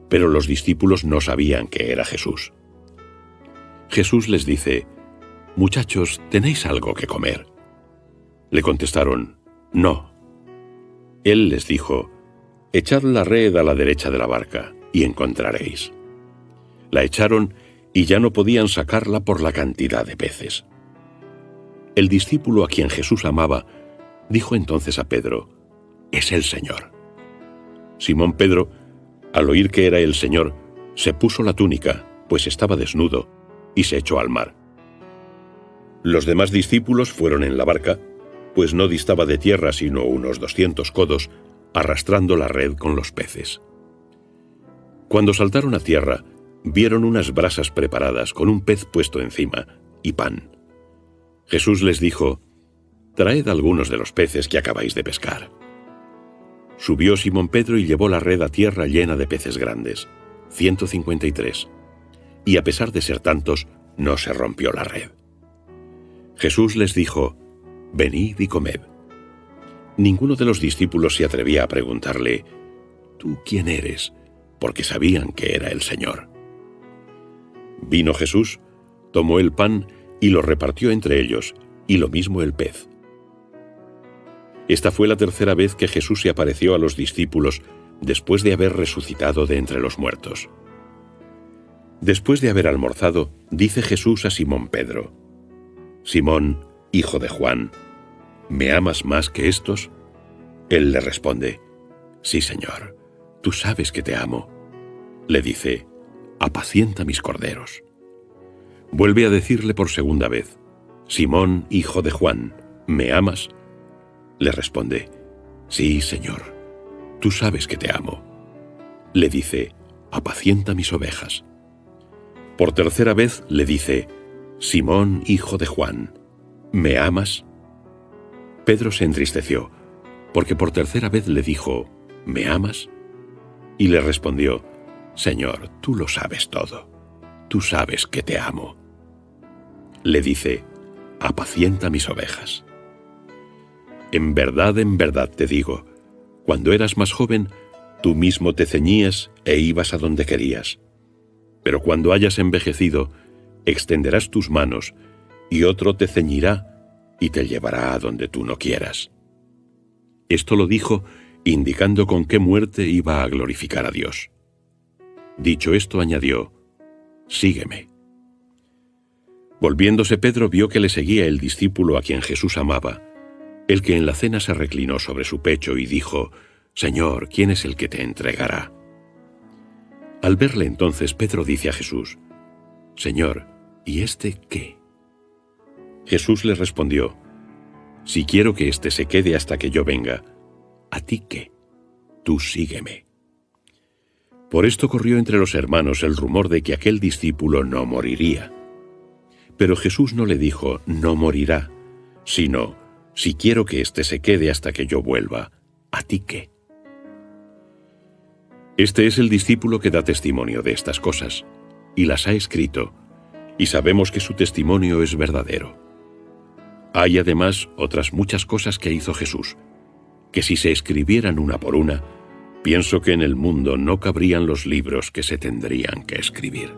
pero los discípulos no sabían que era Jesús. Jesús les dice: «Muchachos, ¿tenéis algo que comer?». Le contestaron: «No». Él les dijo: «Echad la red a la derecha de la barca, y encontraréis». La echaron y ya no podían sacarla por la cantidad de peces. El discípulo a quien Jesús amaba dijo entonces a Pedro: «Es el Señor». Simón Pedro, al oír que era el Señor, se puso la túnica, pues estaba desnudo, y se echó al mar. Los demás discípulos fueron en la barca, pues no distaba de tierra sino unos 200 codos, arrastrando la red con los peces. Cuando saltaron a tierra, vieron unas brasas preparadas con un pez puesto encima y pan. Jesús les dijo: «Traed algunos de los peces que acabáis de pescar». Subió Simón Pedro y llevó la red a tierra llena de peces grandes, 153, y a pesar de ser tantos, no se rompió la red. Jesús les dijo: «Venid y comed». Ninguno de los discípulos se atrevía a preguntarle: «¿Tú quién eres?», porque sabían que era el Señor. Vino Jesús, tomó el pan y lo repartió entre ellos, y lo mismo el pez. Esta fue la tercera vez que Jesús se apareció a los discípulos después de haber resucitado de entre los muertos. Después de haber almorzado, dice Jesús a Simón Pedro: «Simón, hijo de Juan, ¿me amas más que estos?». Él le responde: «Sí, Señor, tú sabes que te amo». Le dice: «Apacienta mis corderos». Vuelve a decirle por segunda vez: «Simón, hijo de Juan, ¿me amas?». Le responde: «Sí, Señor, tú sabes que te amo». Le dice: «Apacienta mis ovejas». Por tercera vez le dice: «Simón, hijo de Juan, ¿me amas?». Pedro se entristeció, porque por tercera vez le dijo: «¿Me amas?». Y le respondió: «Señor, tú lo sabes todo, tú sabes que te amo». Le dice: «Apacienta mis ovejas». En verdad te digo, cuando eras más joven, tú mismo te ceñías e ibas a donde querías. Pero cuando hayas envejecido, extenderás tus manos, y otro te ceñirá y te llevará a donde tú no quieras. Esto lo dijo, indicando con qué muerte iba a glorificar a Dios. Dicho esto, añadió: «Sígueme». Volviéndose Pedro vio que le seguía el discípulo a quien Jesús amaba, el que en la cena se reclinó sobre su pecho y dijo: «Señor, ¿quién es el que te entregará?». Al verle entonces, Pedro dice a Jesús: «Señor, ¿y este qué?». Jesús le respondió: «Si quiero que éste se quede hasta que yo venga, ¿a ti qué? Tú sígueme». Por esto corrió entre los hermanos el rumor de que aquel discípulo no moriría. Pero Jesús no le dijo: «No morirá», sino: «Si quiero que éste se quede hasta que yo vuelva, ¿a ti qué?». Este es el discípulo que da testimonio de estas cosas, y las ha escrito, y sabemos que su testimonio es verdadero. Hay además otras muchas cosas que hizo Jesús, que si se escribieran una por una, pienso que en el mundo no cabrían los libros que se tendrían que escribir.